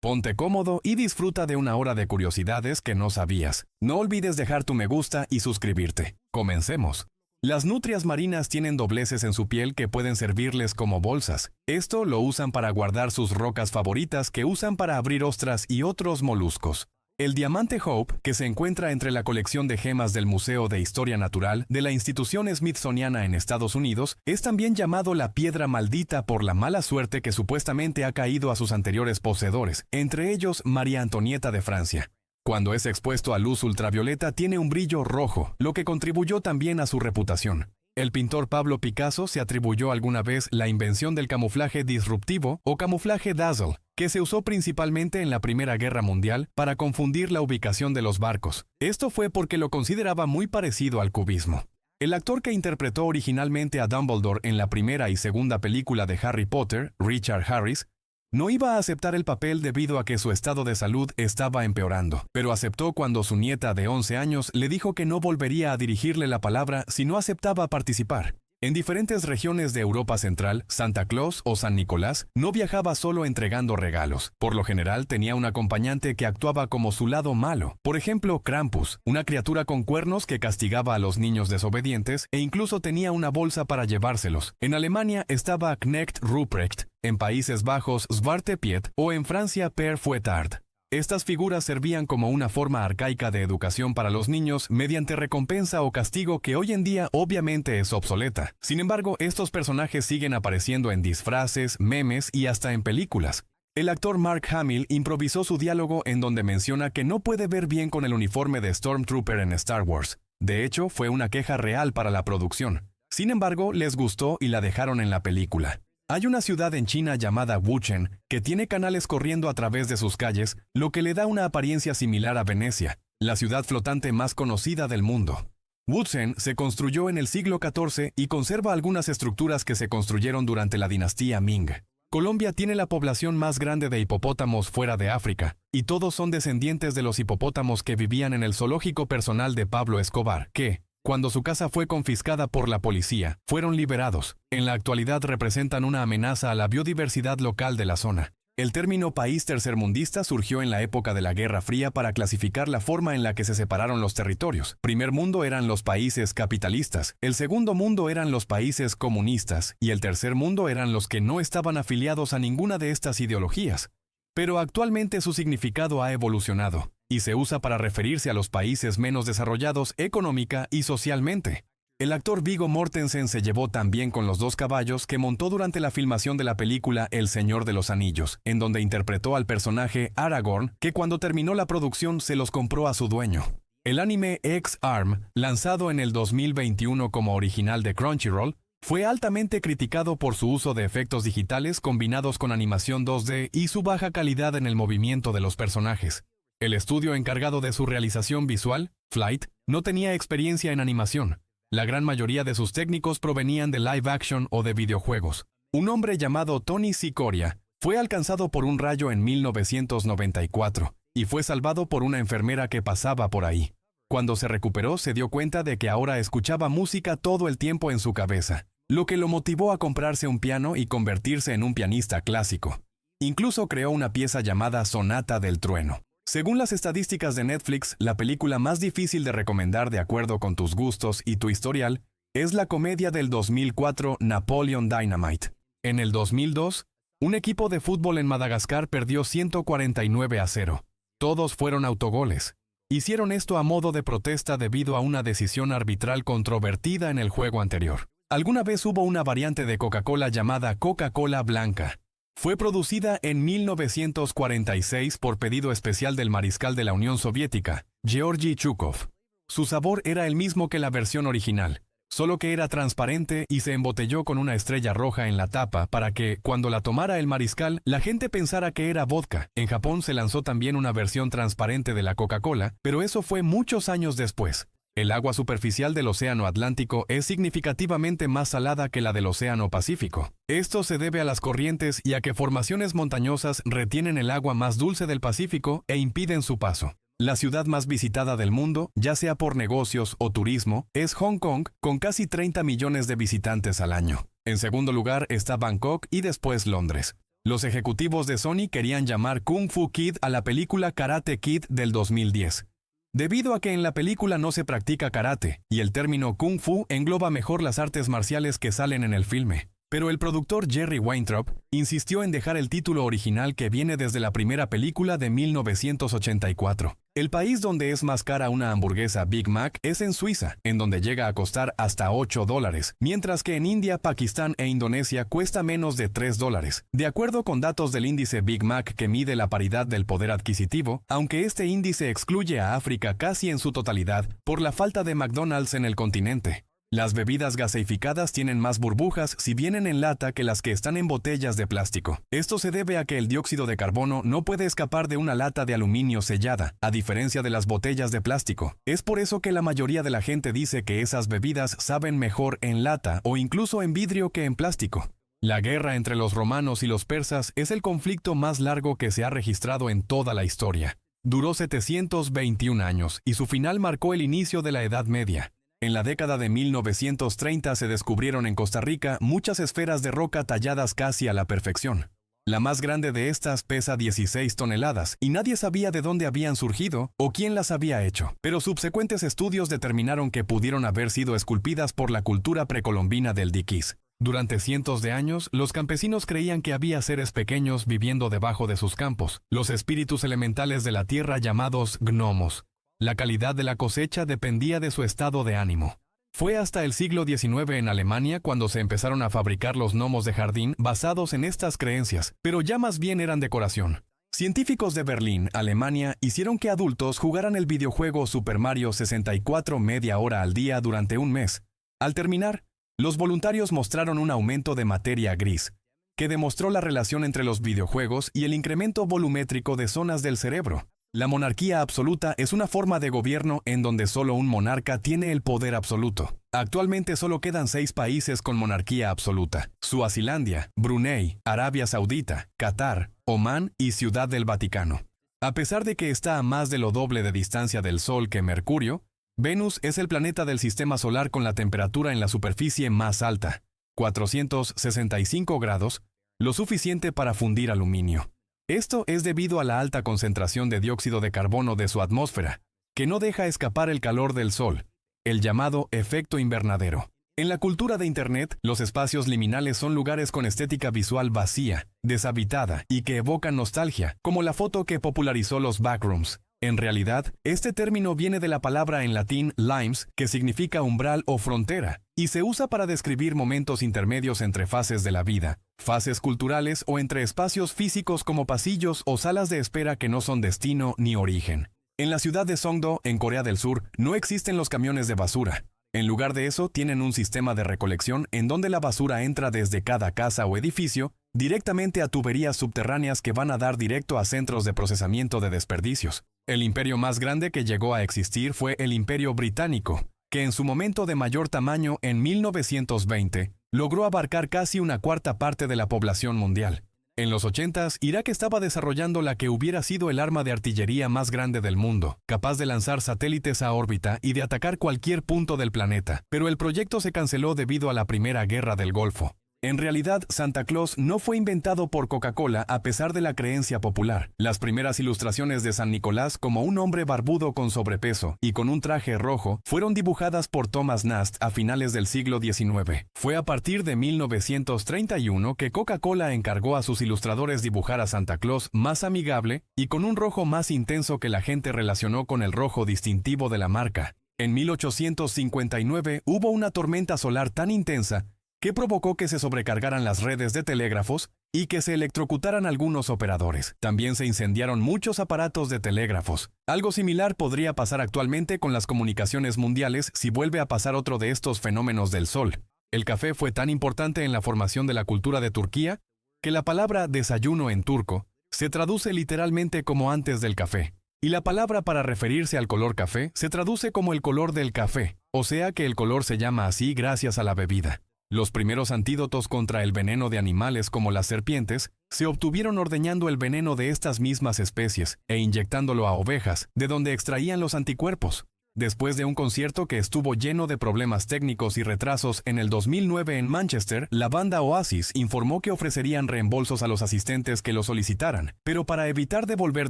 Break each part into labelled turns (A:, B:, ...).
A: Ponte cómodo y disfruta de una hora de curiosidades que no sabías. No olvides dejar tu me gusta y suscribirte. Comencemos. Las nutrias marinas tienen dobleces en su piel que pueden servirles como bolsas. Esto lo usan para guardar sus rocas favoritas que usan para abrir ostras y otros moluscos. El diamante Hope, que se encuentra entre la colección de gemas del Museo de Historia Natural de la institución Smithsoniana en Estados Unidos, es también llamado la piedra maldita por la mala suerte que supuestamente ha caído a sus anteriores poseedores, entre ellos María Antonieta de Francia. Cuando es expuesto a luz ultravioleta tiene un brillo rojo, lo que contribuyó también a su reputación. El pintor Pablo Picasso se atribuyó alguna vez la invención del camuflaje disruptivo o camuflaje dazzle, que se usó principalmente en la Primera Guerra Mundial para confundir la ubicación de los barcos. Esto fue porque lo consideraba muy parecido al cubismo. El actor que interpretó originalmente a Dumbledore en la primera y segunda película de Harry Potter, Richard Harris, no iba a aceptar el papel debido a que su estado de salud estaba empeorando, pero aceptó cuando su nieta de 11 años le dijo que no volvería a dirigirle la palabra si no aceptaba participar. En diferentes regiones de Europa Central, Santa Claus o San Nicolás no viajaba solo entregando regalos. Por lo general tenía un acompañante que actuaba como su lado malo. Por ejemplo, Krampus, una criatura con cuernos que castigaba a los niños desobedientes e incluso tenía una bolsa para llevárselos. En Alemania estaba Knecht Ruprecht, en Países Bajos Zwarte Piet o en Francia Père Fouettard. Estas figuras servían como una forma arcaica de educación para los niños mediante recompensa o castigo que hoy en día obviamente es obsoleta. Sin embargo, estos personajes siguen apareciendo en disfraces, memes y hasta en películas. El actor Mark Hamill improvisó su diálogo en donde menciona que no puede ver bien con el uniforme de Stormtrooper en Star Wars. De hecho, fue una queja real para la producción. Sin embargo, les gustó y la dejaron en la película. Hay una ciudad en China llamada Wuchen que tiene canales corriendo a través de sus calles, lo que le da una apariencia similar a Venecia, la ciudad flotante más conocida del mundo. Wuchen se construyó en el siglo XIV y conserva algunas estructuras que se construyeron durante la dinastía Ming. Colombia tiene la población más grande de hipopótamos fuera de África, y todos son descendientes de los hipopótamos que vivían en el zoológico personal de Pablo Escobar, que, cuando su casa fue confiscada por la policía, fueron liberados. En la actualidad representan una amenaza a la biodiversidad local de la zona. El término país tercermundista surgió en la época de la Guerra Fría para clasificar la forma en la que se separaron los territorios. Primer mundo eran los países capitalistas, el segundo mundo eran los países comunistas y el tercer mundo eran los que no estaban afiliados a ninguna de estas ideologías. Pero actualmente su significado ha evolucionado y se usa para referirse a los países menos desarrollados económica y socialmente. El actor Viggo Mortensen se llevó tan bien con los 2 caballos que montó durante la filmación de la película El Señor de los Anillos, en donde interpretó al personaje Aragorn, que cuando terminó la producción se los compró a su dueño. El anime X-Arm, lanzado en el 2021 como original de Crunchyroll, fue altamente criticado por su uso de efectos digitales combinados con animación 2D y su baja calidad en el movimiento de los personajes. El estudio encargado de su realización visual, Flight, no tenía experiencia en animación. La gran mayoría de sus técnicos provenían de live action o de videojuegos. Un hombre llamado Tony Sikoria fue alcanzado por un rayo en 1994 y fue salvado por una enfermera que pasaba por ahí. Cuando se recuperó, se dio cuenta de que ahora escuchaba música todo el tiempo en su cabeza, lo que lo motivó a comprarse un piano y convertirse en un pianista clásico. Incluso creó una pieza llamada Sonata del Trueno. Según las estadísticas de Netflix, la película más difícil de recomendar de acuerdo con tus gustos y tu historial es la comedia del 2004 Napoleon Dynamite. En el 2002, un equipo de fútbol en Madagascar perdió 149-0. Todos fueron autogoles. Hicieron esto a modo de protesta debido a una decisión arbitral controvertida en el juego anterior. Alguna vez hubo una variante de Coca-Cola llamada Coca-Cola Blanca. Fue producida en 1946 por pedido especial del mariscal de la Unión Soviética, Georgi Chukov. Su sabor era el mismo que la versión original, solo que era transparente y se embotelló con una estrella roja en la tapa para que, cuando la tomara el mariscal, la gente pensara que era vodka. En Japón se lanzó también una versión transparente de la Coca-Cola, pero eso fue muchos años después. El agua superficial del Océano Atlántico es significativamente más salada que la del Océano Pacífico. Esto se debe a las corrientes y a que formaciones montañosas retienen el agua más dulce del Pacífico e impiden su paso. La ciudad más visitada del mundo, ya sea por negocios o turismo, es Hong Kong, con casi 30 millones de visitantes al año. En segundo lugar está Bangkok y después Londres. Los ejecutivos de Sony querían llamar Kung Fu Kid a la película Karate Kid del 2010. Debido a que en la película no se practica karate, y el término Kung Fu engloba mejor las artes marciales que salen en el filme. Pero el productor Jerry Weintraub insistió en dejar el título original que viene desde la primera película de 1984. El país donde es más cara una hamburguesa Big Mac es en Suiza, en donde llega a costar hasta $8, mientras que en India, Pakistán e Indonesia cuesta menos de $3. De acuerdo con datos del índice Big Mac que mide la paridad del poder adquisitivo, aunque este índice excluye a África casi en su totalidad por la falta de McDonald's en el continente. Las bebidas gaseificadas tienen más burbujas si vienen en lata que las que están en botellas de plástico. Esto se debe a que el dióxido de carbono no puede escapar de una lata de aluminio sellada, a diferencia de las botellas de plástico. Es por eso que la mayoría de la gente dice que esas bebidas saben mejor en lata o incluso en vidrio que en plástico. La guerra entre los romanos y los persas es el conflicto más largo que se ha registrado en toda la historia. Duró 721 años y su final marcó el inicio de la Edad Media. En la década de 1930 se descubrieron en Costa Rica muchas esferas de roca talladas casi a la perfección. La más grande de estas pesa 16 toneladas y nadie sabía de dónde habían surgido o quién las había hecho, pero subsecuentes estudios determinaron que pudieron haber sido esculpidas por la cultura precolombina del Diquís. Durante cientos de años, los campesinos creían que había seres pequeños viviendo debajo de sus campos, los espíritus elementales de la tierra llamados gnomos. La calidad de la cosecha dependía de su estado de ánimo. Fue hasta el siglo XIX en Alemania cuando se empezaron a fabricar los gnomos de jardín basados en estas creencias, pero ya más bien eran decoración. Científicos de Berlín, Alemania, hicieron que adultos jugaran el videojuego Super Mario 64 media hora al día durante un mes. Al terminar, los voluntarios mostraron un aumento de materia gris, que demostró la relación entre los videojuegos y el incremento volumétrico de zonas del cerebro. La monarquía absoluta es una forma de gobierno en donde solo un monarca tiene el poder absoluto. Actualmente solo quedan 6 países con monarquía absoluta: Suazilandia, Brunei, Arabia Saudita, Qatar, Omán y Ciudad del Vaticano. A pesar de que está a más de lo doble de distancia del Sol que Mercurio, Venus es el planeta del sistema solar con la temperatura en la superficie más alta, 465 grados, lo suficiente para fundir aluminio. Esto es debido a la alta concentración de dióxido de carbono de su atmósfera, que no deja escapar el calor del Sol, el llamado efecto invernadero. En la cultura de Internet, los espacios liminales son lugares con estética visual vacía, deshabitada y que evocan nostalgia, como la foto que popularizó los backrooms. En realidad, este término viene de la palabra en latín limes, que significa umbral o frontera, y se usa para describir momentos intermedios entre fases de la vida, fases culturales o entre espacios físicos como pasillos o salas de espera que no son destino ni origen. En la ciudad de Songdo, en Corea del Sur, no existen los camiones de basura. En lugar de eso, tienen un sistema de recolección en donde la basura entra desde cada casa o edificio directamente a tuberías subterráneas que van a dar directo a centros de procesamiento de desperdicios. El imperio más grande que llegó a existir fue el Imperio Británico, que en su momento de mayor tamaño en 1920, logró abarcar casi una cuarta parte de la población mundial. En los 80s, Irak estaba desarrollando la que hubiera sido el arma de artillería más grande del mundo, capaz de lanzar satélites a órbita y de atacar cualquier punto del planeta, pero el proyecto se canceló debido a la Primera Guerra del Golfo. En realidad, Santa Claus no fue inventado por Coca-Cola a pesar de la creencia popular. Las primeras ilustraciones de San Nicolás como un hombre barbudo con sobrepeso y con un traje rojo fueron dibujadas por Thomas Nast a finales del siglo XIX. Fue a partir de 1931 que Coca-Cola encargó a sus ilustradores dibujar a Santa Claus más amigable y con un rojo más intenso que la gente relacionó con el rojo distintivo de la marca. En 1859 hubo una tormenta solar tan intensa que provocó que se sobrecargaran las redes de telégrafos y que se electrocutaran algunos operadores. También se incendiaron muchos aparatos de telégrafos. Algo similar podría pasar actualmente con las comunicaciones mundiales si vuelve a pasar otro de estos fenómenos del Sol. El café fue tan importante en la formación de la cultura de Turquía que la palabra desayuno en turco se traduce literalmente como antes del café. Y la palabra para referirse al color café se traduce como el color del café, o sea que el color se llama así gracias a la bebida. Los primeros antídotos contra el veneno de animales como las serpientes se obtuvieron ordeñando el veneno de estas mismas especies e inyectándolo a ovejas, de donde extraían los anticuerpos. Después de un concierto que estuvo lleno de problemas técnicos y retrasos en el 2009 en Manchester, la banda Oasis informó que ofrecerían reembolsos a los asistentes que lo solicitaran, pero para evitar devolver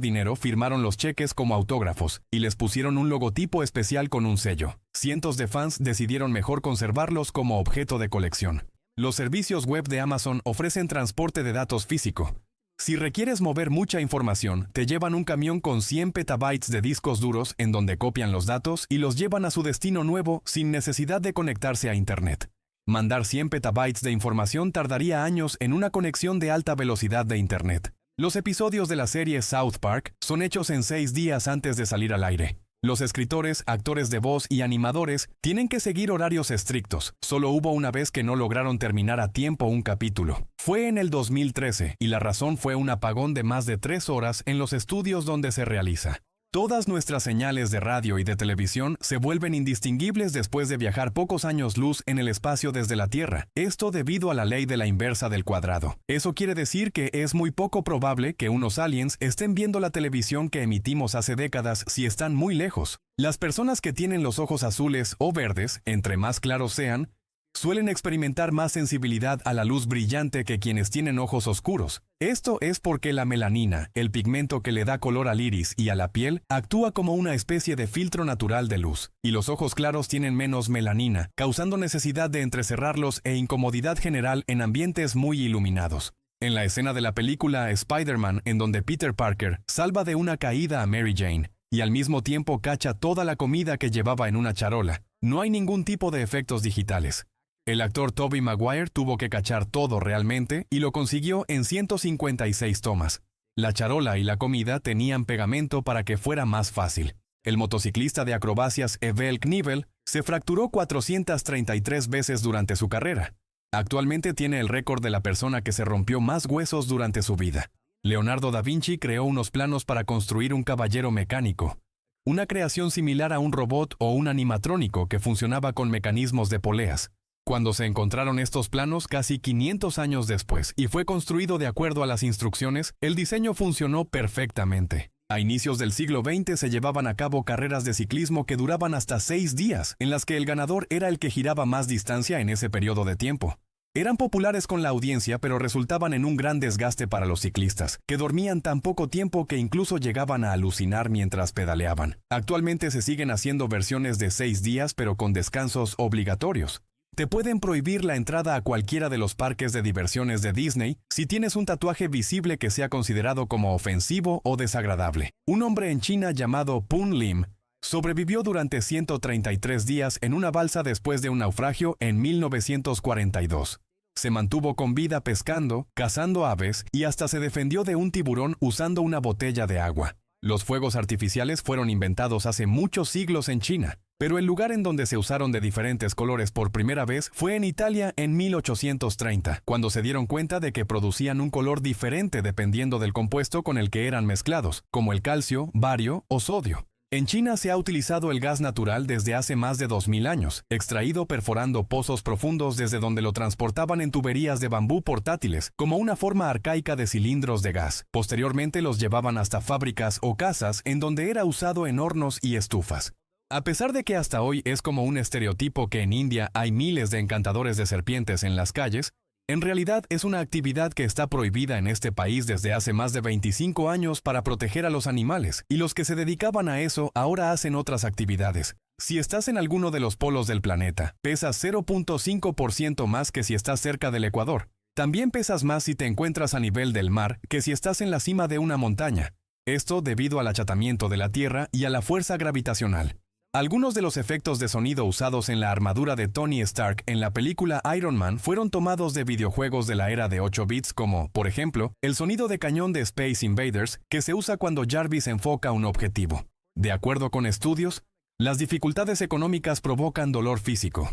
A: dinero firmaron los cheques como autógrafos y les pusieron un logotipo especial con un sello. Cientos de fans decidieron mejor conservarlos como objeto de colección. Los servicios web de Amazon ofrecen transporte de datos físico. Si requieres mover mucha información, te llevan un camión con 100 petabytes de discos duros en donde copian los datos y los llevan a su destino nuevo sin necesidad de conectarse a Internet. Mandar 100 petabytes de información tardaría años en una conexión de alta velocidad de Internet. Los episodios de la serie South Park son hechos en 6 días antes de salir al aire. Los escritores, actores de voz y animadores tienen que seguir horarios estrictos. Solo hubo una vez que no lograron terminar a tiempo un capítulo. Fue en el 2013 y la razón fue un apagón de más de 3 horas en los estudios donde se realiza. Todas nuestras señales de radio y de televisión se vuelven indistinguibles después de viajar pocos años luz en el espacio desde la Tierra. Esto debido a la ley de la inversa del cuadrado. Eso quiere decir que es muy poco probable que unos aliens estén viendo la televisión que emitimos hace décadas si están muy lejos. Las personas que tienen los ojos azules o verdes, entre más claros sean, suelen experimentar más sensibilidad a la luz brillante que quienes tienen ojos oscuros. Esto es porque la melanina, el pigmento que le da color al iris y a la piel, actúa como una especie de filtro natural de luz, y los ojos claros tienen menos melanina, causando necesidad de entrecerrarlos e incomodidad general en ambientes muy iluminados. En la escena de la película Spider-Man, en donde Peter Parker salva de una caída a Mary Jane, y al mismo tiempo cacha toda la comida que llevaba en una charola, no hay ningún tipo de efectos digitales. El actor Tobey Maguire tuvo que cachar todo realmente y lo consiguió en 156 tomas. La charola y la comida tenían pegamento para que fuera más fácil. El motociclista de acrobacias Evel Knievel se fracturó 433 veces durante su carrera. Actualmente tiene el récord de la persona que se rompió más huesos durante su vida. Leonardo da Vinci creó unos planos para construir un caballero mecánico, una creación similar a un robot o un animatrónico que funcionaba con mecanismos de poleas. Cuando se encontraron estos planos casi 500 años después y fue construido de acuerdo a las instrucciones, el diseño funcionó perfectamente. A inicios del siglo XX se llevaban a cabo carreras de ciclismo que duraban hasta 6 días, en las que el ganador era el que giraba más distancia en ese periodo de tiempo. Eran populares con la audiencia, pero resultaban en un gran desgaste para los ciclistas, que dormían tan poco tiempo que incluso llegaban a alucinar mientras pedaleaban. Actualmente se siguen haciendo versiones de 6 días, pero con descansos obligatorios. Te pueden prohibir la entrada a cualquiera de los parques de diversiones de Disney si tienes un tatuaje visible que sea considerado como ofensivo o desagradable. Un hombre en China llamado Pun Lim sobrevivió durante 133 días en una balsa después de un naufragio en 1942. Se mantuvo con vida pescando, cazando aves y hasta se defendió de un tiburón usando una botella de agua. Los fuegos artificiales fueron inventados hace muchos siglos en China, pero el lugar en donde se usaron de diferentes colores por primera vez fue en Italia en 1830, cuando se dieron cuenta de que producían un color diferente dependiendo del compuesto con el que eran mezclados, como el calcio, bario o sodio. En China se ha utilizado el gas natural desde hace más de 2000 años, extraído perforando pozos profundos desde donde lo transportaban en tuberías de bambú portátiles, como una forma arcaica de cilindros de gas. Posteriormente los llevaban hasta fábricas o casas en donde era usado en hornos y estufas. A pesar de que hasta hoy es como un estereotipo que en India hay miles de encantadores de serpientes en las calles, en realidad es una actividad que está prohibida en este país desde hace más de 25 años para proteger a los animales, y los que se dedicaban a eso ahora hacen otras actividades. Si estás en alguno de los polos del planeta, pesas 0.5% más que si estás cerca del Ecuador. También pesas más si te encuentras a nivel del mar que si estás en la cima de una montaña. Esto debido al achatamiento de la Tierra y a la fuerza gravitacional. Algunos de los efectos de sonido usados en la armadura de Tony Stark en la película Iron Man fueron tomados de videojuegos de la era de 8 bits como, por ejemplo, el sonido de cañón de Space Invaders que se usa cuando Jarvis enfoca un objetivo. De acuerdo con estudios, las dificultades económicas provocan dolor físico.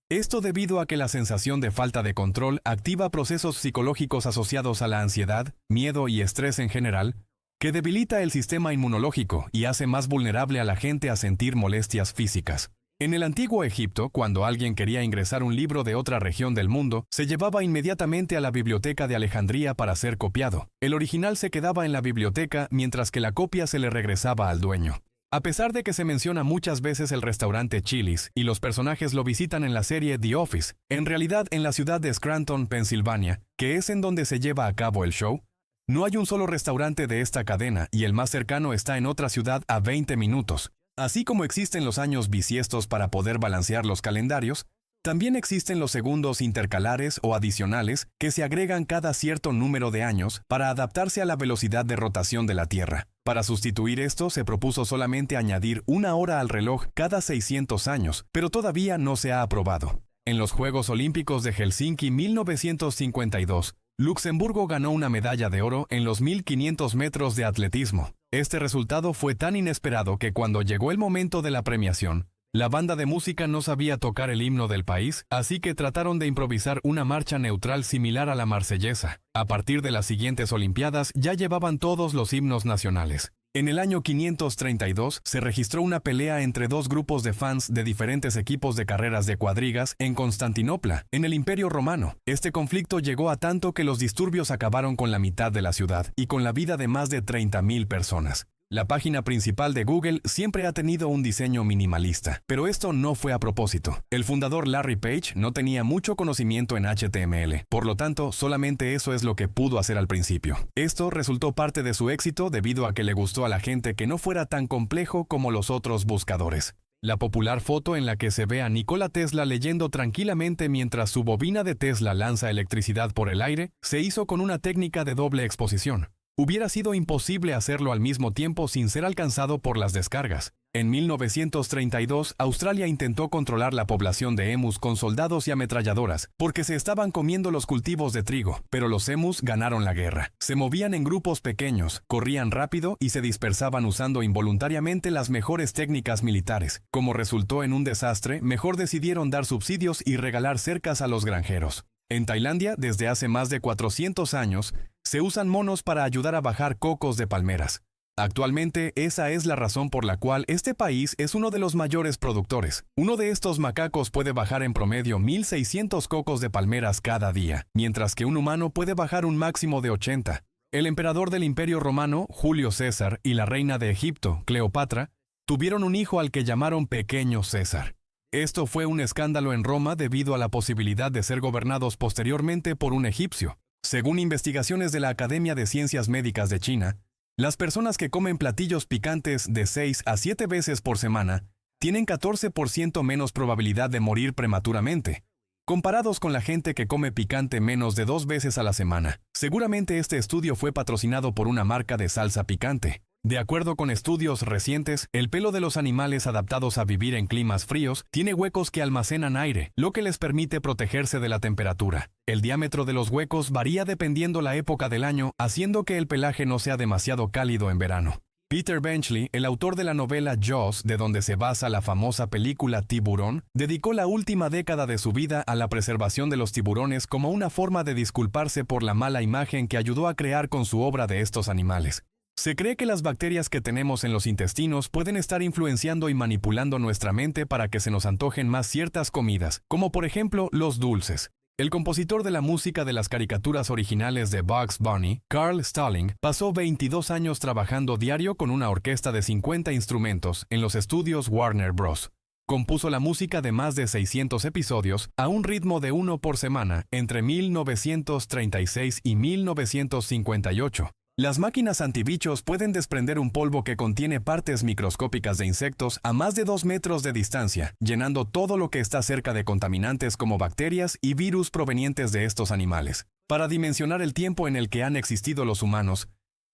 A: Esto debido a que la sensación de falta de control activa procesos psicológicos asociados a la ansiedad, miedo y estrés en general, que debilita el sistema inmunológico y hace más vulnerable a la gente a sentir molestias físicas. En el antiguo Egipto, cuando alguien quería ingresar un libro de otra región del mundo, se llevaba inmediatamente a la biblioteca de Alejandría para ser copiado. El original se quedaba en la biblioteca mientras que la copia se le regresaba al dueño. A pesar de que se menciona muchas veces el restaurante Chili's y los personajes lo visitan en la serie The Office, en realidad en la ciudad de Scranton, Pensilvania, que es en donde se lleva a cabo el show, no hay un solo restaurante de esta cadena y el más cercano está en otra ciudad a 20 minutos. Así como existen los años bisiestos para poder balancear los calendarios, también existen los segundos intercalares o adicionales que se agregan cada cierto número de años para adaptarse a la velocidad de rotación de la Tierra. Para sustituir esto se propuso solamente añadir una hora al reloj cada 600 años, pero todavía no se ha aprobado. En los Juegos Olímpicos de Helsinki 1952, Luxemburgo ganó una medalla de oro en los 1500 metros de atletismo. Este resultado fue tan inesperado que cuando llegó el momento de la premiación, la banda de música no sabía tocar el himno del país, así que trataron de improvisar una marcha neutral similar a la marsellesa. A partir de las siguientes Olimpiadas ya llevaban todos los himnos nacionales. En el año 532 se registró una pelea entre dos grupos de fans de diferentes equipos de carreras de cuadrigas en Constantinopla, en el Imperio Romano. Este conflicto llegó a tanto que los disturbios acabaron con la mitad de la ciudad y con la vida de más de 30,000 personas. La página principal de Google siempre ha tenido un diseño minimalista, pero esto no fue a propósito. El fundador Larry Page no tenía mucho conocimiento en HTML, por lo tanto, solamente eso es lo que pudo hacer al principio. Esto resultó parte de su éxito debido a que le gustó a la gente que no fuera tan complejo como los otros buscadores. La popular foto en la que se ve a Nikola Tesla leyendo tranquilamente mientras su bobina de Tesla lanza electricidad por el aire, se hizo con una técnica de doble exposición. Hubiera sido imposible hacerlo al mismo tiempo sin ser alcanzado por las descargas. En 1932, Australia intentó controlar la población de emus con soldados y ametralladoras, porque se estaban comiendo los cultivos de trigo, pero los emus ganaron la guerra. Se movían en grupos pequeños, corrían rápido y se dispersaban usando involuntariamente las mejores técnicas militares. Como resultó en un desastre, mejor decidieron dar subsidios y regalar cercas a los granjeros. En Tailandia, desde hace más de 400 años, se usan monos para ayudar a bajar cocos de palmeras. Actualmente, esa es la razón por la cual este país es uno de los mayores productores. Uno de estos macacos puede bajar en promedio 1,600 cocos de palmeras cada día, mientras que un humano puede bajar un máximo de 80. El emperador del Imperio Romano, Julio César, y la reina de Egipto, Cleopatra, tuvieron un hijo al que llamaron Pequeño César. Esto fue un escándalo en Roma debido a la posibilidad de ser gobernados posteriormente por un egipcio. Según investigaciones de la Academia de Ciencias Médicas de China, las personas que comen platillos picantes de 6 a 7 veces por semana tienen 14% menos probabilidad de morir prematuramente, comparados con la gente que come picante menos de 2 veces a la semana. Seguramente este estudio fue patrocinado por una marca de salsa picante. De acuerdo con estudios recientes, el pelo de los animales adaptados a vivir en climas fríos tiene huecos que almacenan aire, lo que les permite protegerse de la temperatura. El diámetro de los huecos varía dependiendo la época del año, haciendo que el pelaje no sea demasiado cálido en verano. Peter Benchley, el autor de la novela Jaws, de donde se basa la famosa película Tiburón, dedicó la última década de su vida a la preservación de los tiburones como una forma de disculparse por la mala imagen que ayudó a crear con su obra de estos animales. Se cree que las bacterias que tenemos en los intestinos pueden estar influenciando y manipulando nuestra mente para que se nos antojen más ciertas comidas, como por ejemplo los dulces. El compositor de la música de las caricaturas originales de Bugs Bunny, Carl Stalling, pasó 22 años trabajando diario con una orquesta de 50 instrumentos en los estudios Warner Bros. Compuso la música de más de 600 episodios a un ritmo de 1 por semana entre 1936 y 1958. Las máquinas antibichos pueden desprender un polvo que contiene partes microscópicas de insectos a más de 2 metros de distancia, llenando todo lo que está cerca de contaminantes como bacterias y virus provenientes de estos animales. Para dimensionar el tiempo en el que han existido los humanos,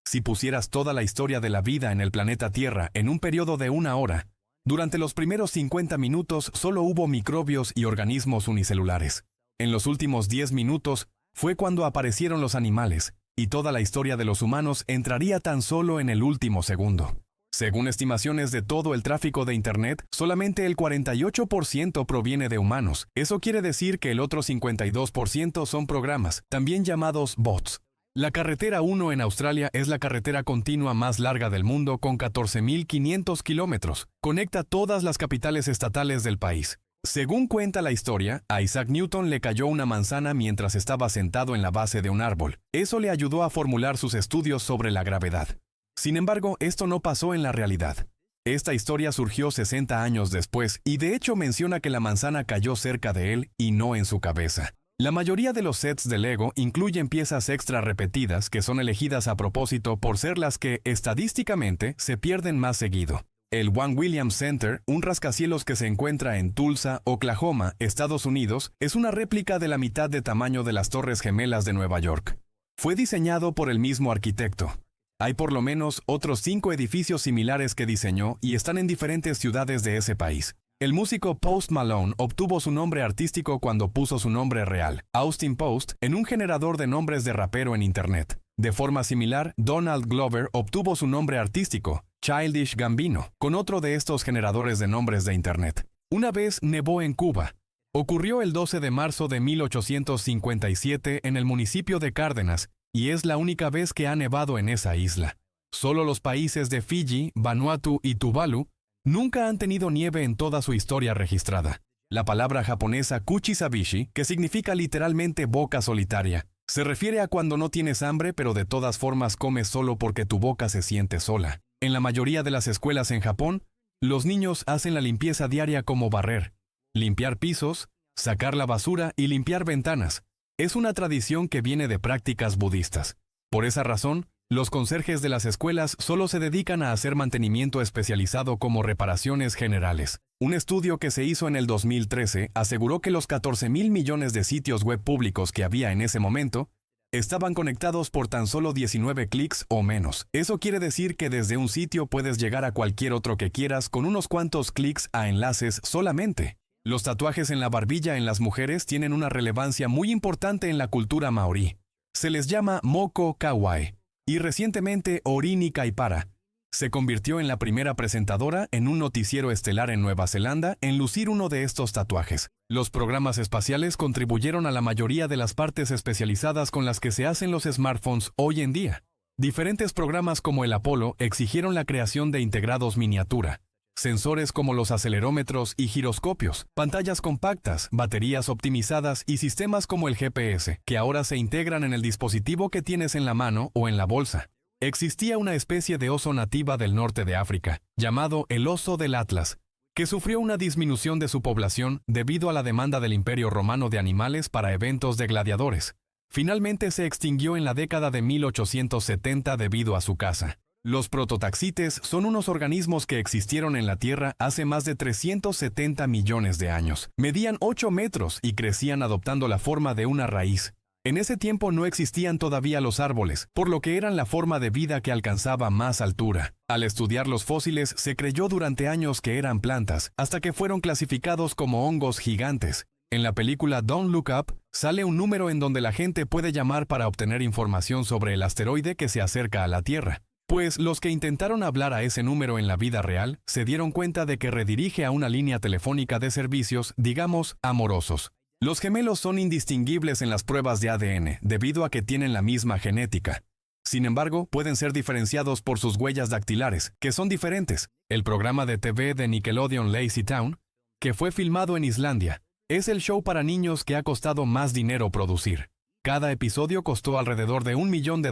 A: si pusieras toda la historia de la vida en el planeta Tierra en un periodo de 1 hora, durante los primeros 50 minutos solo hubo microbios y organismos unicelulares. En los últimos 10 minutos fue cuando aparecieron los animales, y toda la historia de los humanos entraría tan solo en el último segundo. Según estimaciones de todo el tráfico de Internet, solamente el 48% proviene de humanos. Eso quiere decir que el otro 52% son programas, también llamados bots. La carretera 1 en Australia es la carretera continua más larga del mundo con 14,500 kilómetros. Conecta todas las capitales estatales del país. Según cuenta la historia, a Isaac Newton le cayó una manzana mientras estaba sentado en la base de un árbol. Eso le ayudó a formular sus estudios sobre la gravedad. Sin embargo, esto no pasó en la realidad. Esta historia surgió 60 años después y de hecho menciona que la manzana cayó cerca de él y no en su cabeza. La mayoría de los sets de Lego incluyen piezas extra repetidas que son elegidas a propósito por ser las que, estadísticamente, se pierden más seguido. El One Williams Center, un rascacielos que se encuentra en Tulsa, Oklahoma, Estados Unidos, es una réplica de la mitad de tamaño de las Torres Gemelas de Nueva York. Fue diseñado por el mismo arquitecto. Hay por lo menos otros 5 edificios similares que diseñó y están en diferentes ciudades de ese país. El músico Post Malone obtuvo su nombre artístico cuando puso su nombre real, Austin Post, en un generador de nombres de rapero en Internet. De forma similar, Donald Glover obtuvo su nombre artístico, Childish Gambino, con otro de estos generadores de nombres de Internet. Una vez nevó en Cuba. Ocurrió el 12 de marzo de 1857 en el municipio de Cárdenas, y es la única vez que ha nevado en esa isla. Solo los países de Fiji, Vanuatu y Tuvalu nunca han tenido nieve en toda su historia registrada. La palabra japonesa kuchisabishi, que significa literalmente boca solitaria, se refiere a cuando no tienes hambre pero de todas formas comes solo porque tu boca se siente sola. En la mayoría de las escuelas en Japón, los niños hacen la limpieza diaria como barrer, limpiar pisos, sacar la basura y limpiar ventanas. Es una tradición que viene de prácticas budistas. Por esa razón, los conserjes de las escuelas solo se dedican a hacer mantenimiento especializado como reparaciones generales. Un estudio que se hizo en el 2013 aseguró que los 14,000 millones de sitios web públicos que había en ese momento estaban conectados por tan solo 19 clics o menos. Eso quiere decir que desde un sitio puedes llegar a cualquier otro que quieras con unos cuantos clics a enlaces solamente. Los tatuajes en la barbilla en las mujeres tienen una relevancia muy importante en la cultura maorí. Se les llama moko kawaii, y recientemente Orini Kaipara se convirtió en la primera presentadora en un noticiero estelar en Nueva Zelanda en lucir uno de estos tatuajes. Los programas espaciales contribuyeron a la mayoría de las partes especializadas con las que se hacen los smartphones hoy en día. Diferentes programas como el Apolo exigieron la creación de integrados miniatura, sensores como los acelerómetros y giroscopios, pantallas compactas, baterías optimizadas y sistemas como el GPS, que ahora se integran en el dispositivo que tienes en la mano o en la bolsa. Existía una especie de oso nativa del norte de África, llamado el oso del Atlas, que sufrió una disminución de su población debido a la demanda del Imperio Romano de animales para eventos de gladiadores. Finalmente se extinguió en la década de 1870 debido a su caza. Los prototaxites son unos organismos que existieron en la Tierra hace más de 370 millones de años. Medían 8 metros y crecían adoptando la forma de una raíz. En ese tiempo no existían todavía los árboles, por lo que eran la forma de vida que alcanzaba más altura. Al estudiar los fósiles se creyó durante años que eran plantas, hasta que fueron clasificados como hongos gigantes. En la película Don't Look Up, sale un número en donde la gente puede llamar para obtener información sobre el asteroide que se acerca a la Tierra. Pues los que intentaron hablar a ese número en la vida real se dieron cuenta de que redirige a una línea telefónica de servicios, digamos, amorosos. Los gemelos son indistinguibles en las pruebas de ADN debido a que tienen la misma genética. Sin embargo, pueden ser diferenciados por sus huellas dactilares, que son diferentes. El programa de TV de Nickelodeon Lazy Town, que fue filmado en Islandia, es el show para niños que ha costado más dinero producir. Cada episodio costó alrededor de $1 millón,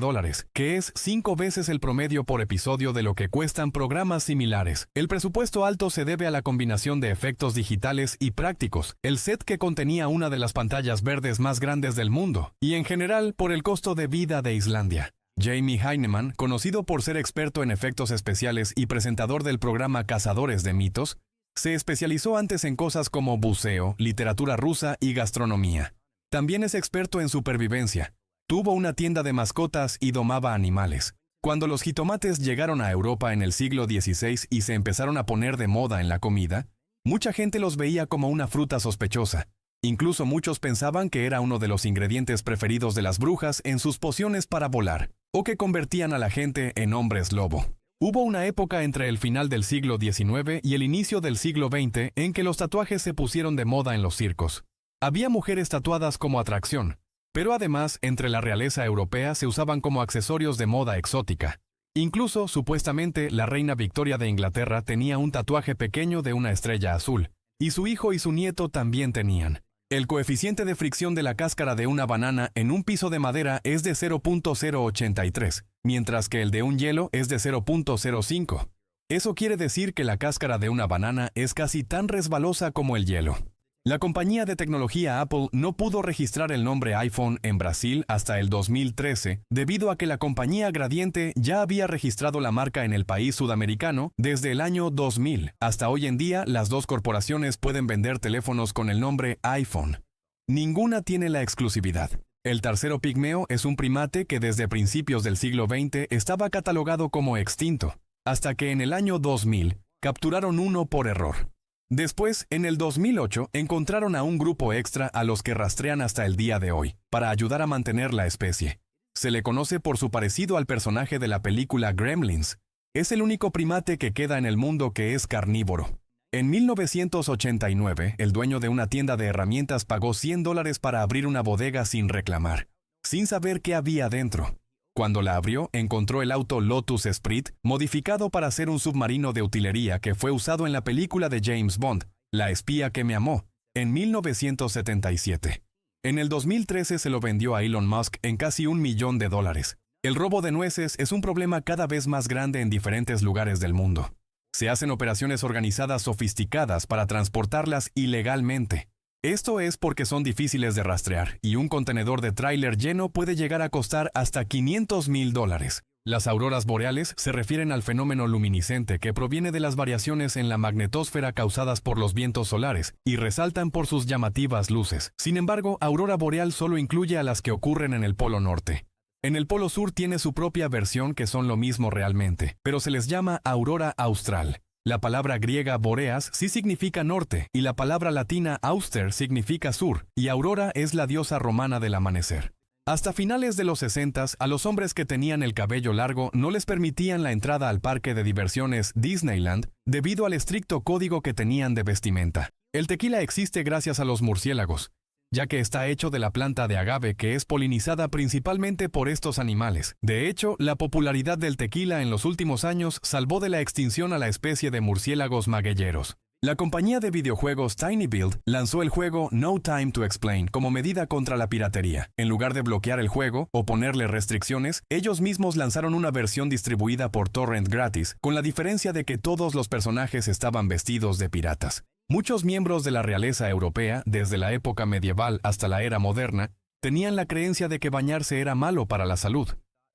A: que es 5 veces el promedio por episodio de lo que cuestan programas similares. El presupuesto alto se debe a la combinación de efectos digitales y prácticos, el set que contenía una de las pantallas verdes más grandes del mundo, y en general por el costo de vida de Islandia. Jamie Heineman, conocido por ser experto en efectos especiales y presentador del programa Cazadores de Mitos, se especializó antes en cosas como buceo, literatura rusa y gastronomía. También es experto en supervivencia. Tuvo una tienda de mascotas y domaba animales. Cuando los jitomates llegaron a Europa en el siglo XVI y se empezaron a poner de moda en la comida, mucha gente los veía como una fruta sospechosa. Incluso muchos pensaban que era uno de los ingredientes preferidos de las brujas en sus pociones para volar, o que convertían a la gente en hombres lobo. Hubo una época entre el final del siglo XIX y el inicio del siglo XX en que los tatuajes se pusieron de moda en los circos. Había mujeres tatuadas como atracción, pero además entre la realeza europea se usaban como accesorios de moda exótica. Incluso, supuestamente, la reina Victoria de Inglaterra tenía un tatuaje pequeño de una estrella azul, y su hijo y su nieto también tenían. El coeficiente de fricción de la cáscara de una banana en un piso de madera es de 0.083, mientras que el de un hielo es de 0.05. Eso quiere decir que la cáscara de una banana es casi tan resbalosa como el hielo. La compañía de tecnología Apple no pudo registrar el nombre iPhone en Brasil hasta el 2013 debido a que la compañía Gradiente ya había registrado la marca en el país sudamericano desde el año 2000. Hasta hoy en día, las dos corporaciones pueden vender teléfonos con el nombre iPhone. Ninguna tiene la exclusividad. El tercero pigmeo es un primate que desde principios del siglo XX estaba catalogado como extinto, hasta que en el año 2000 capturaron uno por error. Después, en el 2008, encontraron a un grupo extra a los que rastrean hasta el día de hoy, para ayudar a mantener la especie. Se le conoce por su parecido al personaje de la película Gremlins. Es el único primate que queda en el mundo que es carnívoro. En 1989, el dueño de una tienda de herramientas pagó $100 para abrir una bodega sin reclamar, sin saber qué había dentro. Cuando la abrió, encontró el auto Lotus Esprit, modificado para ser un submarino de utilería que fue usado en la película de James Bond, La espía que me amó, en 1977. En el 2013 se lo vendió a Elon Musk en casi $1 millón. El robo de nueces es un problema cada vez más grande en diferentes lugares del mundo. Se hacen operaciones organizadas sofisticadas para transportarlas ilegalmente. Esto es porque son difíciles de rastrear, y un contenedor de tráiler lleno puede llegar a costar hasta $500,000. Las auroras boreales se refieren al fenómeno luminiscente que proviene de las variaciones en la magnetosfera causadas por los vientos solares, y resaltan por sus llamativas luces. Sin embargo, aurora boreal solo incluye a las que ocurren en el Polo Norte. En el Polo Sur tiene su propia versión que son lo mismo realmente, pero se les llama aurora austral. La palabra griega boreas sí significa norte, y la palabra latina auster significa sur, y Aurora es la diosa romana del amanecer. Hasta finales de los 60s, a los hombres que tenían el cabello largo no les permitían la entrada al parque de diversiones Disneyland debido al estricto código que tenían de vestimenta. El tequila existe gracias a los murciélagos, ya que está hecho de la planta de agave que es polinizada principalmente por estos animales. De hecho, la popularidad del tequila en los últimos años salvó de la extinción a la especie de murciélagos magueyeros. La compañía de videojuegos TinyBuild lanzó el juego No Time to Explain como medida contra la piratería. En lugar de bloquear el juego o ponerle restricciones, ellos mismos lanzaron una versión distribuida por torrent gratis, con la diferencia de que todos los personajes estaban vestidos de piratas. Muchos miembros de la realeza europea, desde la época medieval hasta la era moderna, tenían la creencia de que bañarse era malo para la salud,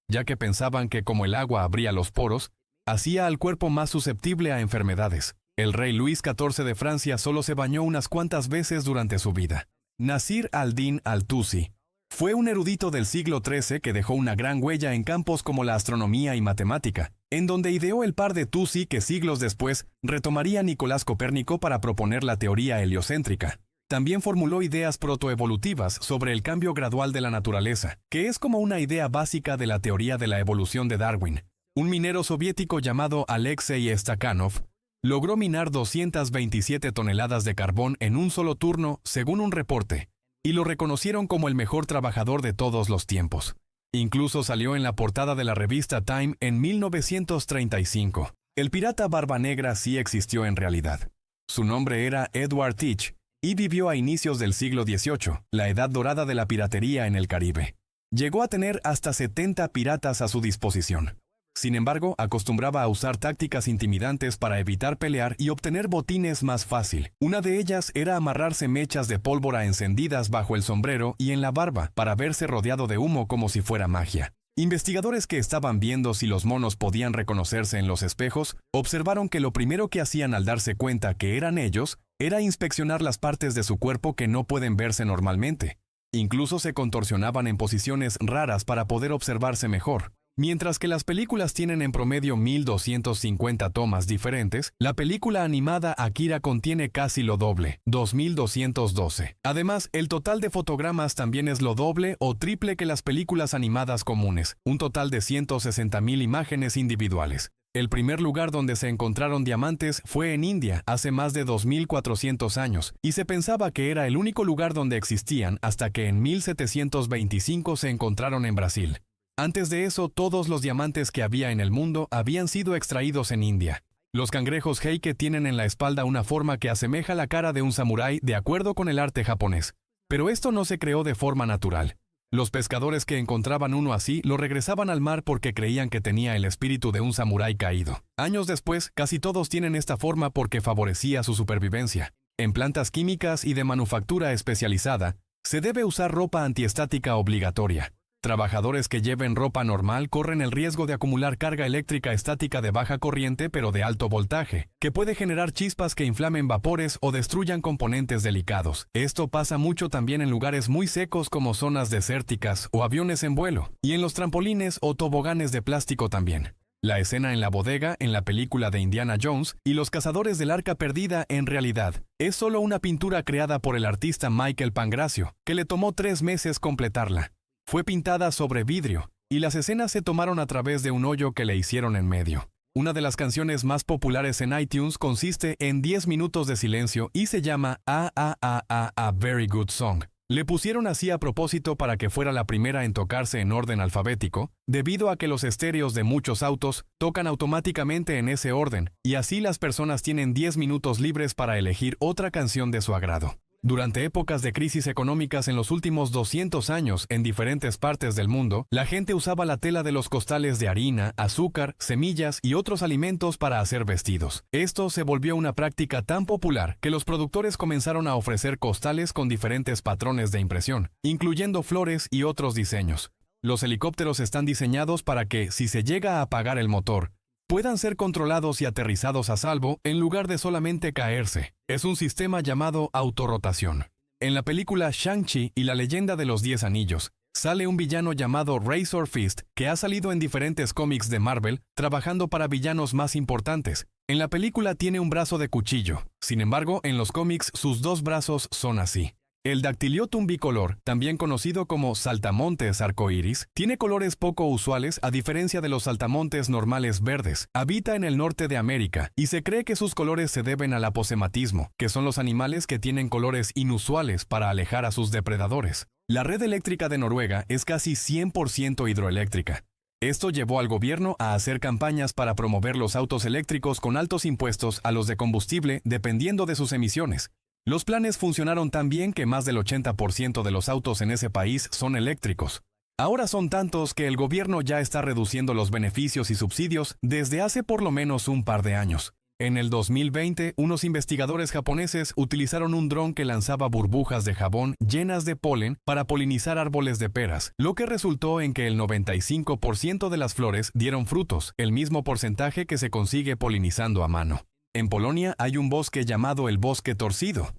A: ya que pensaban que como el agua abría los poros, hacía al cuerpo más susceptible a enfermedades. El rey Luis XIV de Francia solo se bañó unas cuantas veces durante su vida. Nasir al-Din al-Tusi fue un erudito del siglo XIII que dejó una gran huella en campos como la astronomía y matemática, en donde ideó el par de Tusi que siglos después retomaría Nicolás Copérnico para proponer la teoría heliocéntrica. También formuló ideas protoevolutivas sobre el cambio gradual de la naturaleza, que es como una idea básica de la teoría de la evolución de Darwin. Un minero soviético llamado Alexei Stakhanov logró minar 227 toneladas de carbón en un solo turno, según un reporte, y lo reconocieron como el mejor trabajador de todos los tiempos. Incluso salió en la portada de la revista Time en 1935. El pirata Barba Negra sí existió en realidad. Su nombre era Edward Teach y vivió a inicios del siglo XVIII, la edad dorada de la piratería en el Caribe. Llegó a tener hasta 70 piratas a su disposición. Sin embargo, acostumbraba a usar tácticas intimidantes para evitar pelear y obtener botines más fácil. Una de ellas era amarrarse mechas de pólvora encendidas bajo el sombrero y en la barba para verse rodeado de humo como si fuera magia. Investigadores que estaban viendo si los monos podían reconocerse en los espejos, observaron que lo primero que hacían al darse cuenta que eran ellos, era inspeccionar las partes de su cuerpo que no pueden verse normalmente. Incluso se contorsionaban en posiciones raras para poder observarse mejor. Mientras que las películas tienen en promedio 1,250 tomas diferentes, la película animada Akira contiene casi lo doble, 2,212. Además, el total de fotogramas también es lo doble o triple que las películas animadas comunes, un total de 160,000 imágenes individuales. El primer lugar donde se encontraron diamantes fue en India hace más de 2,400 años, y se pensaba que era el único lugar donde existían hasta que en 1725 se encontraron en Brasil. Antes de eso, todos los diamantes que había en el mundo habían sido extraídos en India. Los cangrejos heike tienen en la espalda una forma que asemeja la cara de un samurái de acuerdo con el arte japonés. Pero esto no se creó de forma natural. Los pescadores que encontraban uno así lo regresaban al mar porque creían que tenía el espíritu de un samurái caído. Años después, casi todos tienen esta forma porque favorecía su supervivencia. En plantas químicas y de manufactura especializada, se debe usar ropa antiestática obligatoria. Trabajadores que lleven ropa normal corren el riesgo de acumular carga eléctrica estática de baja corriente pero de alto voltaje, que puede generar chispas que inflamen vapores o destruyan componentes delicados. Esto pasa mucho también en lugares muy secos como zonas desérticas o aviones en vuelo, y en los trampolines o toboganes de plástico también. La escena en la bodega, en la película de Indiana Jones, y los cazadores del Arca Perdida en realidad es solo una pintura creada por el artista Michael Pangracio, que le tomó 3 meses completarla. Fue pintada sobre vidrio, y las escenas se tomaron a través de un hoyo que le hicieron en medio. Una de las canciones más populares en iTunes consiste en 10 minutos de silencio y se llama A Very Good Song. Le pusieron así a propósito para que fuera la primera en tocarse en orden alfabético, debido a que los estéreos de muchos autos tocan automáticamente en ese orden, y así las personas tienen 10 minutos libres para elegir otra canción de su agrado. Durante épocas de crisis económicas en los últimos 200 años en diferentes partes del mundo, la gente usaba la tela de los costales de harina, azúcar, semillas y otros alimentos para hacer vestidos. Esto se volvió una práctica tan popular que los productores comenzaron a ofrecer costales con diferentes patrones de impresión, incluyendo flores y otros diseños. Los helicópteros están diseñados para que, si se llega a apagar el motor, puedan ser controlados y aterrizados a salvo en lugar de solamente caerse. Es un sistema llamado autorrotación. En la película Shang-Chi y la leyenda de los 10 anillos, sale un villano llamado Razor Fist que ha salido en diferentes cómics de Marvel trabajando para villanos más importantes. En la película tiene un brazo de cuchillo, sin embargo en los cómics sus 2 brazos son así. El Dactyliotum bicolor, también conocido como saltamontes arcoíris, tiene colores poco usuales a diferencia de los saltamontes normales verdes. Habita en el norte de América y se cree que sus colores se deben al aposematismo, que son los animales que tienen colores inusuales para alejar a sus depredadores. La red eléctrica de Noruega es casi 100% hidroeléctrica. Esto llevó al gobierno a hacer campañas para promover los autos eléctricos con altos impuestos a los de combustible dependiendo de sus emisiones. Los planes funcionaron tan bien que más del 80% de los autos en ese país son eléctricos. Ahora son tantos que el gobierno ya está reduciendo los beneficios y subsidios desde hace por lo menos un par de años. En el 2020, unos investigadores japoneses utilizaron un dron que lanzaba burbujas de jabón llenas de polen para polinizar árboles de peras, lo que resultó en que el 95% de las flores dieron frutos, el mismo porcentaje que se consigue polinizando a mano. En Polonia hay un bosque llamado el Bosque Torcido,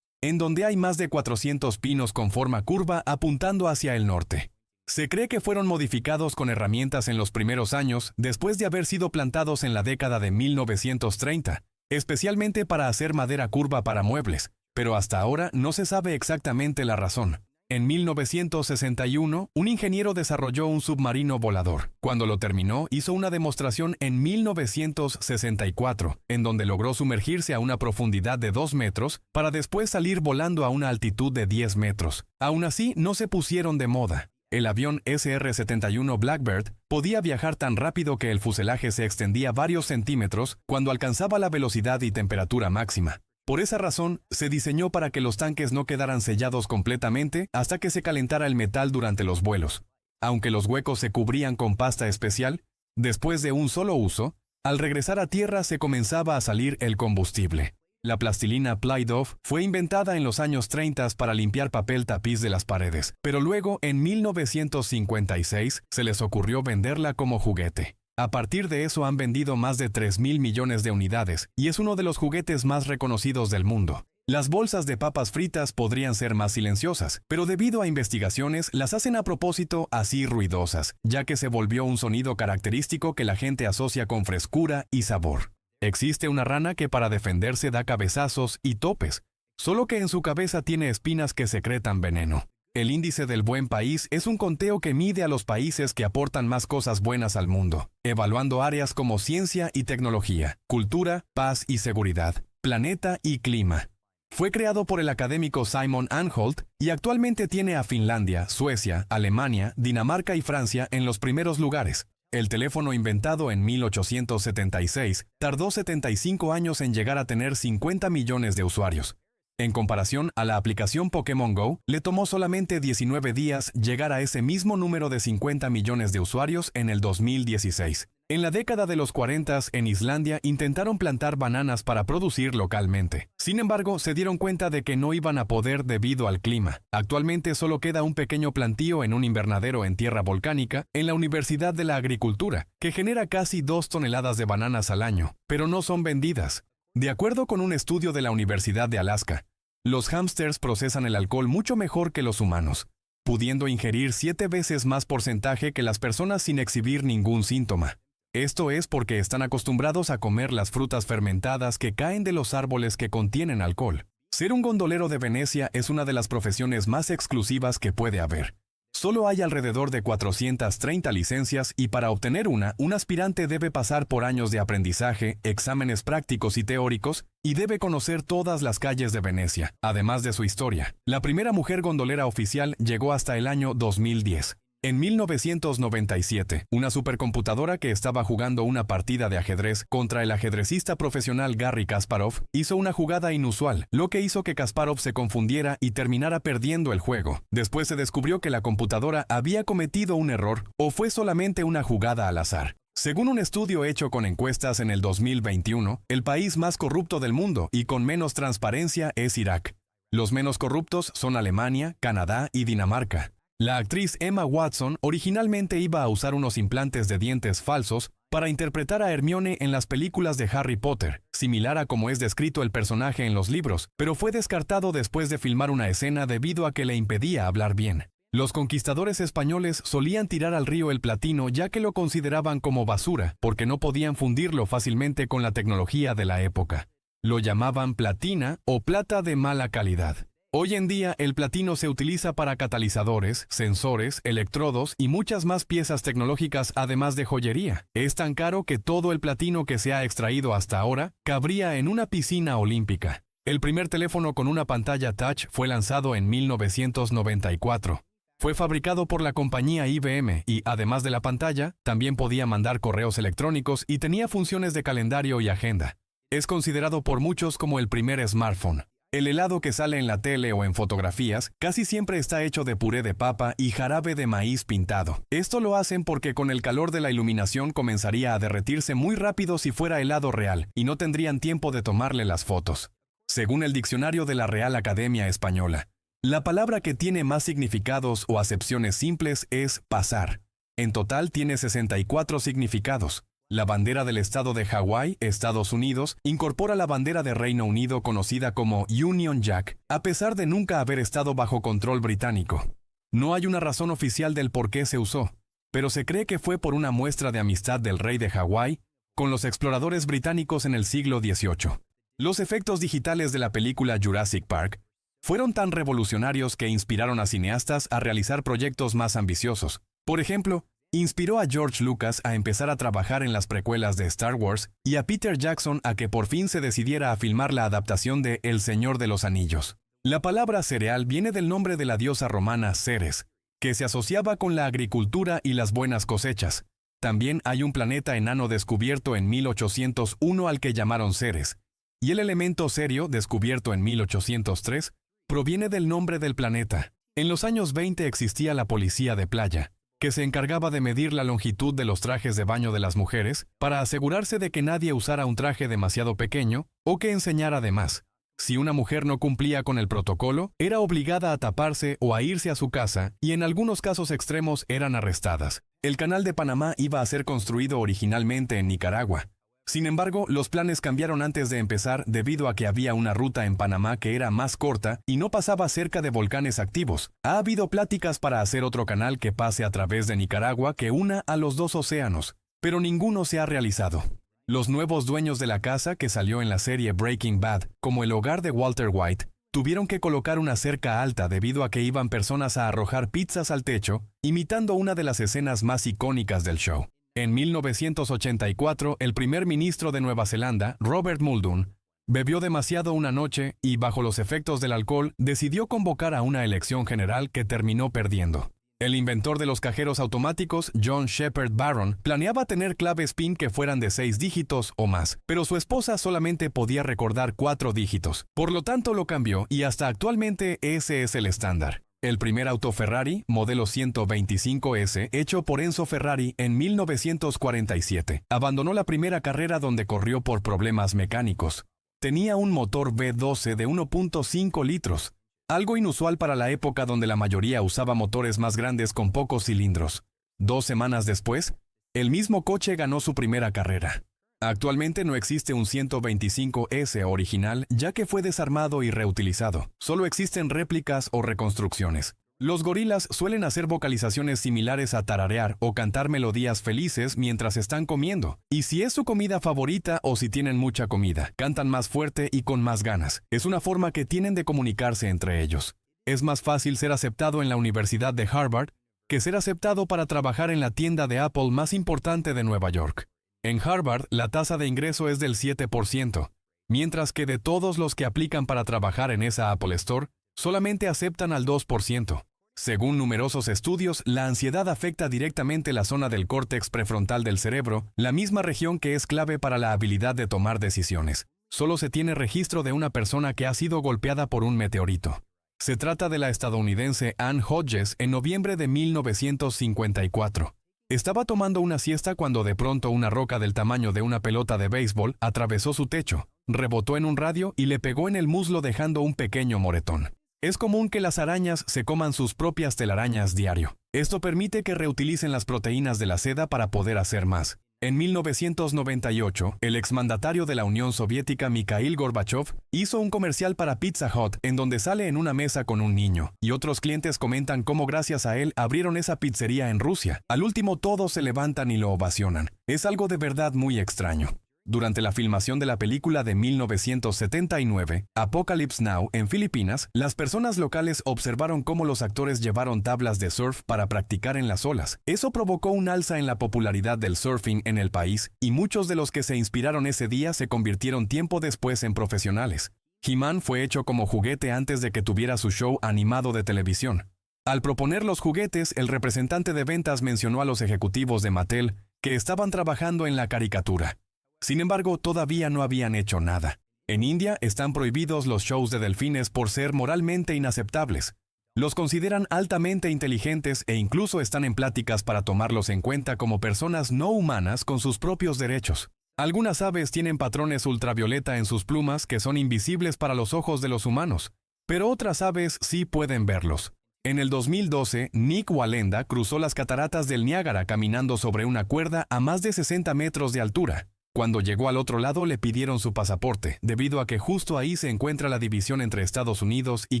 A: en donde hay más de 400 pinos con forma curva apuntando hacia el norte. Se cree que fueron modificados con herramientas en los primeros años después de haber sido plantados en la década de 1930, especialmente para hacer madera curva para muebles, pero hasta ahora no se sabe exactamente la razón. En 1961, un ingeniero desarrolló un submarino volador. Cuando lo terminó, hizo una demostración en 1964, en donde logró sumergirse a una profundidad de 2 metros para después salir volando a una altitud de 10 metros. Aún así, no se pusieron de moda. El avión SR-71 Blackbird podía viajar tan rápido que el fuselaje se extendía varios centímetros cuando alcanzaba la velocidad y temperatura máxima. Por esa razón, se diseñó para que los tanques no quedaran sellados completamente hasta que se calentara el metal durante los vuelos. Aunque los huecos se cubrían con pasta especial, después de un solo uso, al regresar a tierra se comenzaba a salir el combustible. La plastilina Play-Doh fue inventada en los años 30 para limpiar papel tapiz de las paredes, pero luego, en 1956, se les ocurrió venderla como juguete. A partir de eso han vendido más de 3.000 millones de unidades y es uno de los juguetes más reconocidos del mundo. Las bolsas de papas fritas podrían ser más silenciosas, pero debido a investigaciones las hacen a propósito así ruidosas, ya que se volvió un sonido característico que la gente asocia con frescura y sabor. Existe una rana que para defenderse da cabezazos y topes, solo que en su cabeza tiene espinas que secretan veneno. El índice del buen país es un conteo que mide a los países que aportan más cosas buenas al mundo, evaluando áreas como ciencia y tecnología, cultura, paz y seguridad, planeta y clima. Fue creado por el académico Simon Anholt y actualmente tiene a Finlandia, Suecia, Alemania, Dinamarca y Francia en los primeros lugares. El teléfono inventado en 1876 tardó 75 años en llegar a tener 50 millones de usuarios. En comparación a la aplicación Pokémon Go, le tomó solamente 19 días llegar a ese mismo número de 50 millones de usuarios en el 2016. En la década de los 40, en Islandia intentaron plantar bananas para producir localmente. Sin embargo, se dieron cuenta de que no iban a poder debido al clima. Actualmente solo queda un pequeño plantío en un invernadero en tierra volcánica en la Universidad de la Agricultura, que genera casi 2 toneladas de bananas al año, pero no son vendidas. De acuerdo con un estudio de la Universidad de Alaska, los hámsters procesan el alcohol mucho mejor que los humanos, pudiendo ingerir 7 veces más porcentaje que las personas sin exhibir ningún síntoma. Esto es porque están acostumbrados a comer las frutas fermentadas que caen de los árboles que contienen alcohol. Ser un gondolero de Venecia es una de las profesiones más exclusivas que puede haber. Solo hay alrededor de 430 licencias y para obtener un aspirante debe pasar por años de aprendizaje, exámenes prácticos y teóricos, y debe conocer todas las calles de Venecia, además de su historia. La primera mujer gondolera oficial llegó hasta el año 2010. En 1997, una supercomputadora que estaba jugando una partida de ajedrez contra el ajedrecista profesional Garry Kasparov hizo una jugada inusual, lo que hizo que Kasparov se confundiera y terminara perdiendo el juego. Después se descubrió que la computadora había cometido un error o fue solamente una jugada al azar. Según un estudio hecho con encuestas en el 2021, el país más corrupto del mundo y con menos transparencia es Irak. Los menos corruptos son Alemania, Canadá y Dinamarca. La actriz Emma Watson originalmente iba a usar unos implantes de dientes falsos para interpretar a Hermione en las películas de Harry Potter, similar a como es descrito el personaje en los libros, pero fue descartado después de filmar una escena debido a que le impedía hablar bien. Los conquistadores españoles solían tirar al río el platino ya que lo consideraban como basura, porque no podían fundirlo fácilmente con la tecnología de la época. Lo llamaban platina o plata de mala calidad. Hoy en día el platino se utiliza para catalizadores, sensores, electrodos y muchas más piezas tecnológicas además de joyería. Es tan caro que todo el platino que se ha extraído hasta ahora cabría en una piscina olímpica. El primer teléfono con una pantalla touch fue lanzado en 1994. Fue fabricado por la compañía IBM y, además de la pantalla, también podía mandar correos electrónicos y tenía funciones de calendario y agenda. Es considerado por muchos como el primer smartphone. El helado que sale en la tele o en fotografías casi siempre está hecho de puré de papa y jarabe de maíz pintado. Esto lo hacen porque con el calor de la iluminación comenzaría a derretirse muy rápido si fuera helado real y no tendrían tiempo de tomarle las fotos. Según el diccionario de la Real Academia Española, la palabra que tiene más significados o acepciones simples es pasar. En total tiene 64 significados. La bandera del estado de Hawái, Estados Unidos, incorpora la bandera de Reino Unido conocida como Union Jack, a pesar de nunca haber estado bajo control británico. No hay una razón oficial del por qué se usó, pero se cree que fue por una muestra de amistad del rey de Hawái con los exploradores británicos en el siglo XVIII. Los efectos digitales de la película Jurassic Park fueron tan revolucionarios que inspiraron a cineastas a realizar proyectos más ambiciosos. Por ejemplo, inspiró a George Lucas a empezar a trabajar en las precuelas de Star Wars y a Peter Jackson a que por fin se decidiera a filmar la adaptación de El Señor de los Anillos. La palabra cereal viene del nombre de la diosa romana Ceres, que se asociaba con la agricultura y las buenas cosechas. También hay un planeta enano descubierto en 1801 al que llamaron Ceres, y el elemento cerio, descubierto en 1803, proviene del nombre del planeta. En los años 20 existía la policía de playa, que se encargaba de medir la longitud de los trajes de baño de las mujeres para asegurarse de que nadie usara un traje demasiado pequeño o que enseñara de más. Si una mujer no cumplía con el protocolo, era obligada a taparse o a irse a su casa y en algunos casos extremos eran arrestadas. El Canal de Panamá iba a ser construido originalmente en Nicaragua. Sin embargo, los planes cambiaron antes de empezar debido a que había una ruta en Panamá que era más corta y no pasaba cerca de volcanes activos. Ha habido pláticas para hacer otro canal que pase a través de Nicaragua que una a los dos océanos, pero ninguno se ha realizado. Los nuevos dueños de la casa, que salió en la serie Breaking Bad como el hogar de Walter White, tuvieron que colocar una cerca alta debido a que iban personas a arrojar pizzas al techo, imitando una de las escenas más icónicas del show. En 1984, el primer ministro de Nueva Zelanda, Robert Muldoon, bebió demasiado una noche y, bajo los efectos del alcohol, decidió convocar a una elección general que terminó perdiendo. El inventor de los cajeros automáticos, John Shepard Barron, planeaba tener claves PIN que fueran de 6 dígitos o más, pero su esposa solamente podía recordar 4 dígitos. Por lo tanto, lo cambió y hasta actualmente ese es el estándar. El primer auto Ferrari, modelo 125S, hecho por Enzo Ferrari en 1947, abandonó la primera carrera donde corrió por problemas mecánicos. Tenía un motor V12 de 1.5 litros, algo inusual para la época donde la mayoría usaba motores más grandes con pocos cilindros. 2 semanas después, el mismo coche ganó su primera carrera. Actualmente no existe un 125S original, ya que fue desarmado y reutilizado. Solo existen réplicas o reconstrucciones. Los gorilas suelen hacer vocalizaciones similares a tararear o cantar melodías felices mientras están comiendo. Y si es su comida favorita o si tienen mucha comida, cantan más fuerte y con más ganas. Es una forma que tienen de comunicarse entre ellos. Es más fácil ser aceptado en la Universidad de Harvard que ser aceptado para trabajar en la tienda de Apple más importante de Nueva York. En Harvard, la tasa de ingreso es del 7%, mientras que de todos los que aplican para trabajar en esa Apple Store, solamente aceptan al 2%. Según numerosos estudios, la ansiedad afecta directamente la zona del córtex prefrontal del cerebro, la misma región que es clave para la habilidad de tomar decisiones. Solo se tiene registro de una persona que ha sido golpeada por un meteorito. Se trata de la estadounidense Ann Hodges en noviembre de 1954. Estaba tomando una siesta cuando de pronto una roca del tamaño de una pelota de béisbol atravesó su techo, rebotó en un radio y le pegó en el muslo dejando un pequeño moretón. Es común que las arañas se coman sus propias telarañas diario. Esto permite que reutilicen las proteínas de la seda para poder hacer más. En 1998, el exmandatario de la Unión Soviética Mikhail Gorbachev hizo un comercial para Pizza Hut en donde sale en una mesa con un niño, y otros clientes comentan cómo gracias a él abrieron esa pizzería en Rusia. Al último todos se levantan y lo ovacionan. Es algo de verdad muy extraño. Durante la filmación de la película de 1979, Apocalypse Now, en Filipinas, las personas locales observaron cómo los actores llevaron tablas de surf para practicar en las olas. Eso provocó un alza en la popularidad del surfing en el país, y muchos de los que se inspiraron ese día se convirtieron tiempo después en profesionales. He-Man fue hecho como juguete antes de que tuviera su show animado de televisión. Al proponer los juguetes, el representante de ventas mencionó a los ejecutivos de Mattel que estaban trabajando en la caricatura. Sin embargo, todavía no habían hecho nada. En India están prohibidos los shows de delfines por ser moralmente inaceptables. Los consideran altamente inteligentes e incluso están en pláticas para tomarlos en cuenta como personas no humanas con sus propios derechos. Algunas aves tienen patrones ultravioleta en sus plumas que son invisibles para los ojos de los humanos, pero otras aves sí pueden verlos. En el 2012, Nick Wallenda cruzó las cataratas del Niágara caminando sobre una cuerda a más de 60 metros de altura. Cuando llegó al otro lado le pidieron su pasaporte, debido a que justo ahí se encuentra la división entre Estados Unidos y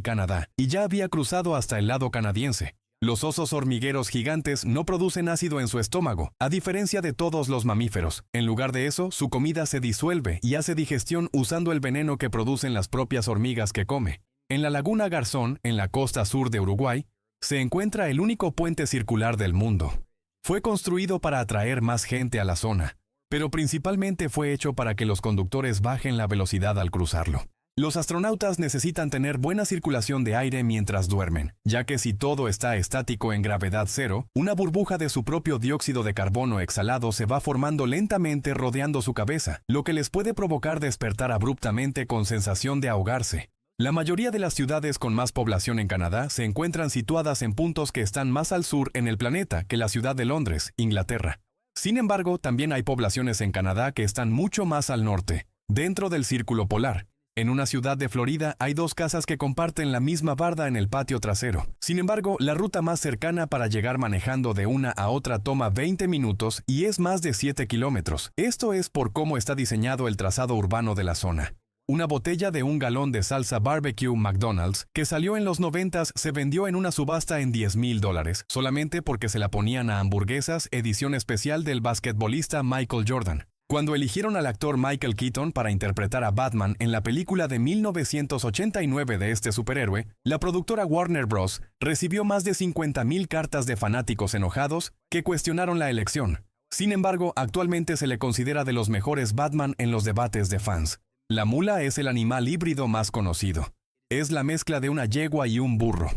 A: Canadá, y ya había cruzado hasta el lado canadiense. Los osos hormigueros gigantes no producen ácido en su estómago, a diferencia de todos los mamíferos. En lugar de eso, su comida se disuelve y hace digestión usando el veneno que producen las propias hormigas que come. En la laguna Garzón, en la costa sur de Uruguay, se encuentra el único puente circular del mundo. Fue construido para atraer más gente a la zona, pero principalmente fue hecho para que los conductores bajen la velocidad al cruzarlo. Los astronautas necesitan tener buena circulación de aire mientras duermen, ya que si todo está estático en gravedad cero, una burbuja de su propio dióxido de carbono exhalado se va formando lentamente rodeando su cabeza, lo que les puede provocar despertar abruptamente con sensación de ahogarse. La mayoría de las ciudades con más población en Canadá se encuentran situadas en puntos que están más al sur en el planeta que la ciudad de Londres, Inglaterra. Sin embargo, también hay poblaciones en Canadá que están mucho más al norte, dentro del Círculo Polar. En una ciudad de Florida hay 2 casas que comparten la misma barda en el patio trasero. Sin embargo, la ruta más cercana para llegar manejando de una a otra toma 20 minutos y es más de 7 kilómetros. Esto es por cómo está diseñado el trazado urbano de la zona. Una botella de 1 galón de salsa barbecue McDonald's que salió en los 90s se vendió en una subasta en $10,000 solamente porque se la ponían a hamburguesas edición especial del basquetbolista Michael Jordan. Cuando eligieron al actor Michael Keaton para interpretar a Batman en la película de 1989 de este superhéroe, la productora Warner Bros. Recibió más de 50,000 cartas de fanáticos enojados que cuestionaron la elección. Sin embargo, actualmente se le considera de los mejores Batman en los debates de fans. La mula es el animal híbrido más conocido. Es la mezcla de una yegua y un burro.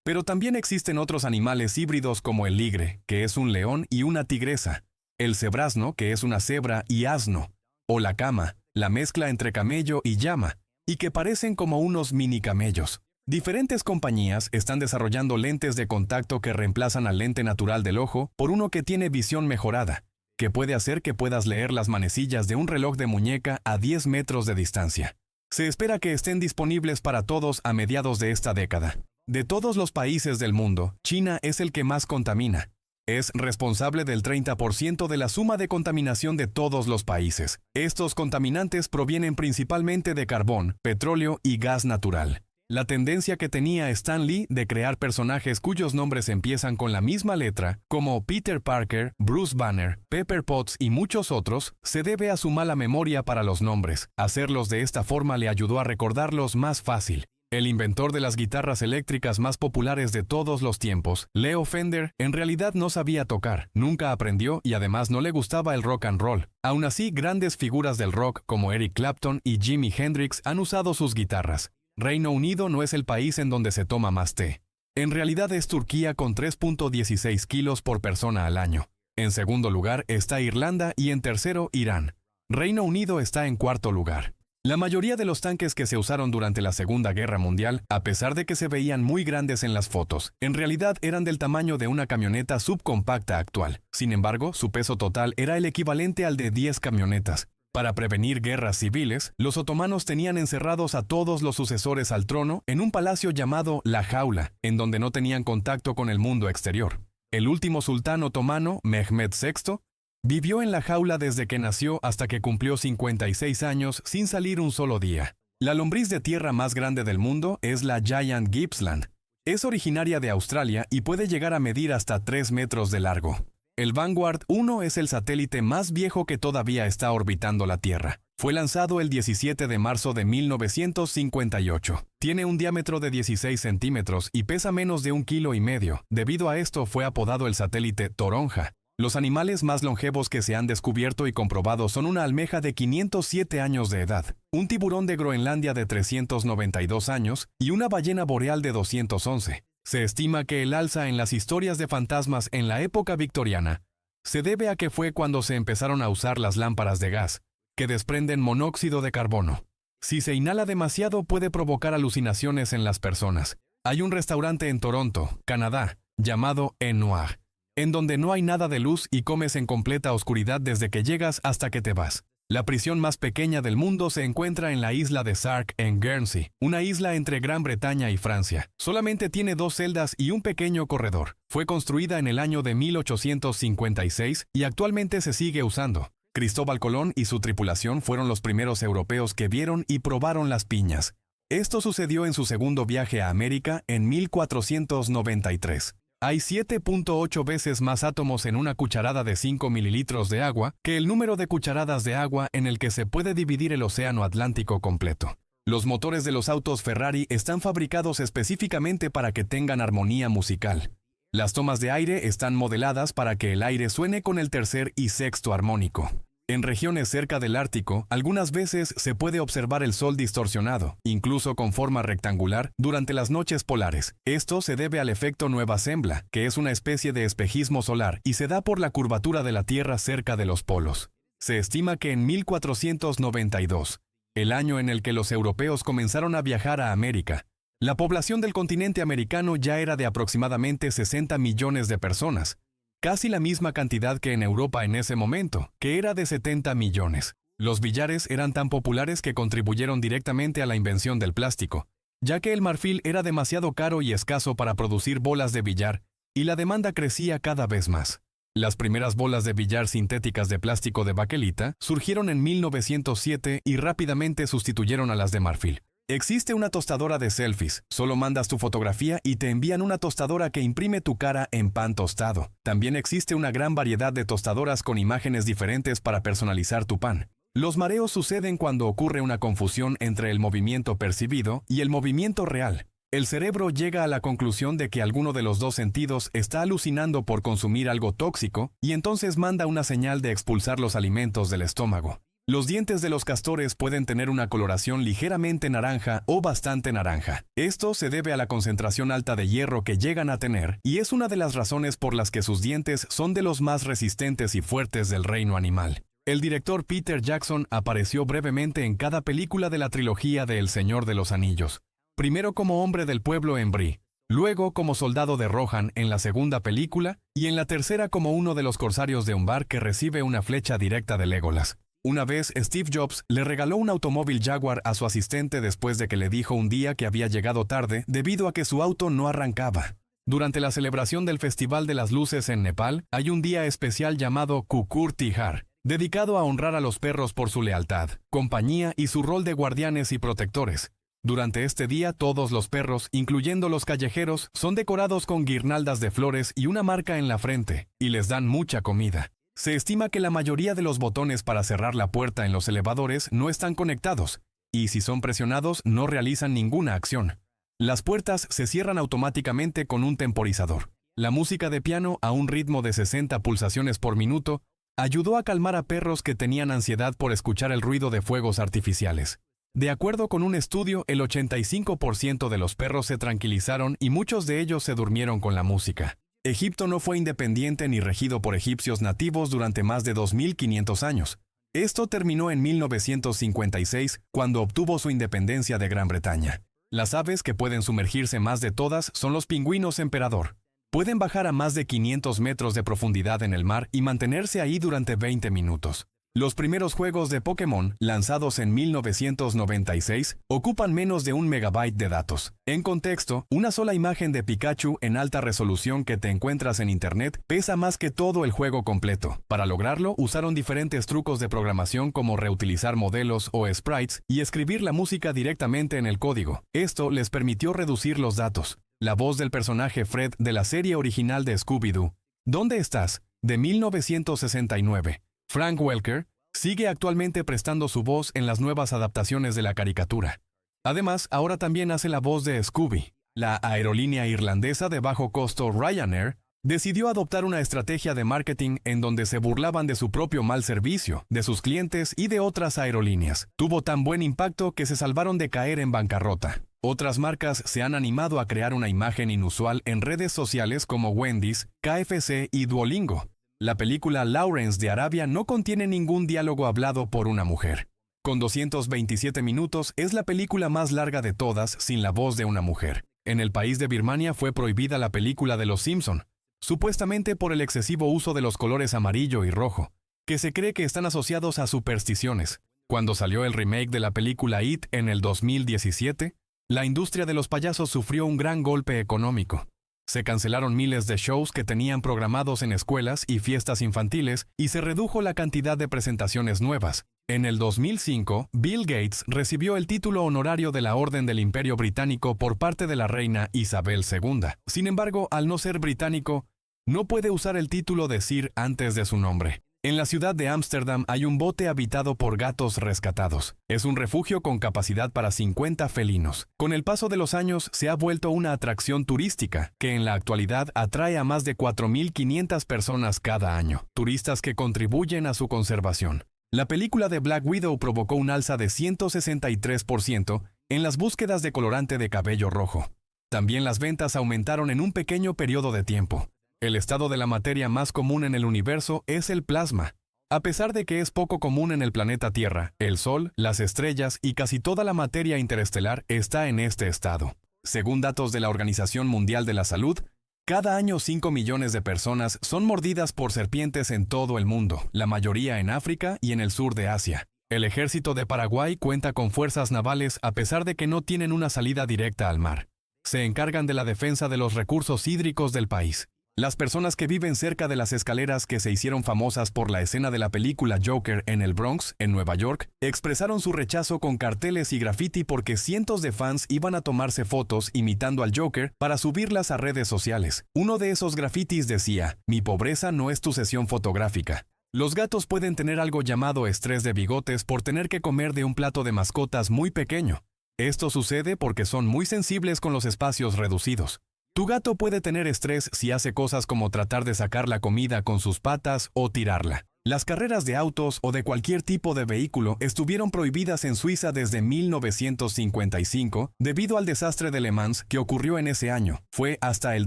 A: Pero también existen otros animales híbridos como el ligre, que es un león y una tigresa, el cebrazno, que es una cebra y asno, o la cama, la mezcla entre camello y llama, y que parecen como unos mini camellos. Diferentes compañías están desarrollando lentes de contacto que reemplazan al lente natural del ojo por uno que tiene visión mejorada, que puede hacer que puedas leer las manecillas de un reloj de muñeca a 10 metros de distancia. Se espera que estén disponibles para todos a mediados de esta década. De todos los países del mundo, China es el que más contamina. Es responsable del 30% de la suma de contaminación de todos los países. Estos contaminantes provienen principalmente de carbón, petróleo y gas natural. La tendencia que tenía Stan Lee de crear personajes cuyos nombres empiezan con la misma letra, como Peter Parker, Bruce Banner, Pepper Potts y muchos otros, se debe a su mala memoria para los nombres. Hacerlos de esta forma le ayudó a recordarlos más fácil. El inventor de las guitarras eléctricas más populares de todos los tiempos, Leo Fender, en realidad no sabía tocar, nunca aprendió y además no le gustaba el rock and roll. Aún así, grandes figuras del rock como Eric Clapton y Jimi Hendrix han usado sus guitarras. Reino Unido no es el país en donde se toma más té. En realidad es Turquía con 3.16 kilos por persona al año. En segundo lugar está Irlanda y en tercero Irán. Reino Unido está en cuarto lugar. La mayoría de los tanques que se usaron durante la Segunda Guerra Mundial, a pesar de que se veían muy grandes en las fotos, en realidad eran del tamaño de una camioneta subcompacta actual. Sin embargo, su peso total era el equivalente al de 10 camionetas. Para prevenir guerras civiles, los otomanos tenían encerrados a todos los sucesores al trono en un palacio llamado La Jaula, en donde no tenían contacto con el mundo exterior. El último sultán otomano, Mehmed VI, vivió en la jaula desde que nació hasta que cumplió 56 años sin salir un solo día. La lombriz de tierra más grande del mundo es la Giant Gippsland. Es originaria de Australia y puede llegar a medir hasta 3 metros de largo. El Vanguard 1 es el satélite más viejo que todavía está orbitando la Tierra. Fue lanzado el 17 de marzo de 1958. Tiene un diámetro de 16 centímetros y pesa menos de 1,5 kilos. Debido a esto fue apodado el satélite Toronja. Los animales más longevos que se han descubierto y comprobado son una almeja de 507 años de edad, un tiburón de Groenlandia de 392 años y una ballena boreal de 211. Se estima que el alza en las historias de fantasmas en la época victoriana se debe a que fue cuando se empezaron a usar las lámparas de gas, que desprenden monóxido de carbono. Si se inhala demasiado puede provocar alucinaciones en las personas. Hay un restaurante en Toronto, Canadá, llamado Enoir, en donde no hay nada de luz y comes en completa oscuridad desde que llegas hasta que te vas. La prisión más pequeña del mundo se encuentra en la isla de Sark en Guernsey, una isla entre Gran Bretaña y Francia. Solamente tiene 2 celdas y un pequeño corredor. Fue construida en el año de 1856 y actualmente se sigue usando. Cristóbal Colón y su tripulación fueron los primeros europeos que vieron y probaron las piñas. Esto sucedió en su segundo viaje a América en 1493. Hay 7.8 veces más átomos en una cucharada de 5 mililitros de agua que el número de cucharadas de agua en el que se puede dividir el océano Atlántico completo. Los motores de los autos Ferrari están fabricados específicamente para que tengan armonía musical. Las tomas de aire están modeladas para que el aire suene con el tercer y sexto armónico. En regiones cerca del Ártico, algunas veces se puede observar el sol distorsionado, incluso con forma rectangular, durante las noches polares. Esto se debe al efecto Nueva Sembla, que es una especie de espejismo solar y se da por la curvatura de la Tierra cerca de los polos. Se estima que en 1492, el año en el que los europeos comenzaron a viajar a América, la población del continente americano ya era de aproximadamente 60 millones de personas. Casi la misma cantidad que en Europa en ese momento, que era de 70 millones. Los billares eran tan populares que contribuyeron directamente a la invención del plástico, ya que el marfil era demasiado caro y escaso para producir bolas de billar, y la demanda crecía cada vez más. Las primeras bolas de billar sintéticas de plástico de baquelita surgieron en 1907 y rápidamente sustituyeron a las de marfil. Existe una tostadora de selfies. Solo mandas tu fotografía y te envían una tostadora que imprime tu cara en pan tostado. También existe una gran variedad de tostadoras con imágenes diferentes para personalizar tu pan. Los mareos suceden cuando ocurre una confusión entre el movimiento percibido y el movimiento real. El cerebro llega a la conclusión de que alguno de los dos sentidos está alucinando por consumir algo tóxico y entonces manda una señal de expulsar los alimentos del estómago. Los dientes de los castores pueden tener una coloración ligeramente naranja o bastante naranja. Esto se debe a la concentración alta de hierro que llegan a tener y es una de las razones por las que sus dientes son de los más resistentes y fuertes del reino animal. El director Peter Jackson apareció brevemente en cada película de la trilogía de El Señor de los Anillos. Primero como hombre del pueblo en Bree, luego como soldado de Rohan en la segunda película y en la tercera como uno de los corsarios de Umbar que recibe una flecha directa de Legolas. Una vez, Steve Jobs le regaló un automóvil Jaguar a su asistente después de que le dijo un día que había llegado tarde debido a que su auto no arrancaba. Durante la celebración del Festival de las Luces en Nepal, hay un día especial llamado Kukur Tihar, dedicado a honrar a los perros por su lealtad, compañía y su rol de guardianes y protectores. Durante este día, todos los perros, incluyendo los callejeros, son decorados con guirnaldas de flores y una marca en la frente, y les dan mucha comida. Se estima que la mayoría de los botones para cerrar la puerta en los elevadores no están conectados, y si son presionados no realizan ninguna acción. Las puertas se cierran automáticamente con un temporizador. La música de piano a un ritmo de 60 pulsaciones por minuto ayudó a calmar a perros que tenían ansiedad por escuchar el ruido de fuegos artificiales. De acuerdo con un estudio, el 85% de los perros se tranquilizaron y muchos de ellos se durmieron con la música. Egipto no fue independiente ni regido por egipcios nativos durante más de 2500 años. Esto terminó en 1956, cuando obtuvo su independencia de Gran Bretaña. Las aves que pueden sumergirse más de todas son los pingüinos emperador. Pueden bajar a más de 500 metros de profundidad en el mar y mantenerse ahí durante 20 minutos. Los primeros juegos de Pokémon, lanzados en 1996, ocupan menos de 1 megabyte de datos. En contexto, una sola imagen de Pikachu en alta resolución que te encuentras en Internet pesa más que todo el juego completo. Para lograrlo, usaron diferentes trucos de programación como reutilizar modelos o sprites y escribir la música directamente en el código. Esto les permitió reducir los datos. La voz del personaje Fred de la serie original de Scooby-Doo, ¿Dónde estás?, de 1969. Frank Welker sigue actualmente prestando su voz en las nuevas adaptaciones de la caricatura. Además, ahora también hace la voz de Scooby. La aerolínea irlandesa de bajo costo Ryanair decidió adoptar una estrategia de marketing en donde se burlaban de su propio mal servicio, de sus clientes y de otras aerolíneas. Tuvo tan buen impacto que se salvaron de caer en bancarrota. Otras marcas se han animado a crear una imagen inusual en redes sociales como Wendy's, KFC y Duolingo. La película Lawrence de Arabia no contiene ningún diálogo hablado por una mujer. Con 227 minutos es la película más larga de todas sin la voz de una mujer. En el país de Birmania fue prohibida la película de Los Simpson, supuestamente por el excesivo uso de los colores amarillo y rojo, que se cree que están asociados a supersticiones. Cuando salió el remake de la película It en el 2017, la industria de los payasos sufrió un gran golpe económico. Se cancelaron miles de shows que tenían programados en escuelas y fiestas infantiles y se redujo la cantidad de presentaciones nuevas. En el 2005, Bill Gates recibió el título honorario de la Orden del Imperio Británico por parte de la reina Isabel II. Sin embargo, al no ser británico, no puede usar el título de Sir antes de su nombre. En la ciudad de Ámsterdam hay un bote habitado por gatos rescatados. Es un refugio con capacidad para 50 felinos. Con el paso de los años se ha vuelto una atracción turística, que en la actualidad atrae a más de 4.500 personas cada año, turistas que contribuyen a su conservación. La película de Black Widow provocó un alza de 163% en las búsquedas de colorante de cabello rojo. También las ventas aumentaron en un pequeño periodo de tiempo. El estado de la materia más común en el universo es el plasma. A pesar de que es poco común en el planeta Tierra, el Sol, las estrellas y casi toda la materia interestelar está en este estado. Según datos de la Organización Mundial de la Salud, cada año 5 millones de personas son mordidas por serpientes en todo el mundo, la mayoría en África y en el sur de Asia. El ejército de Paraguay cuenta con fuerzas navales a pesar de que no tienen una salida directa al mar. Se encargan de la defensa de los recursos hídricos del país. Las personas que viven cerca de las escaleras que se hicieron famosas por la escena de la película Joker en el Bronx, en Nueva York, expresaron su rechazo con carteles y graffiti porque cientos de fans iban a tomarse fotos imitando al Joker para subirlas a redes sociales. Uno de esos grafitis decía: "Mi pobreza no es tu sesión fotográfica". Los gatos pueden tener algo llamado estrés de bigotes por tener que comer de un plato de mascotas muy pequeño. Esto sucede porque son muy sensibles con los espacios reducidos. Tu gato puede tener estrés si hace cosas como tratar de sacar la comida con sus patas o tirarla. Las carreras de autos o de cualquier tipo de vehículo estuvieron prohibidas en Suiza desde 1955 debido al desastre de Le Mans que ocurrió en ese año. Fue hasta el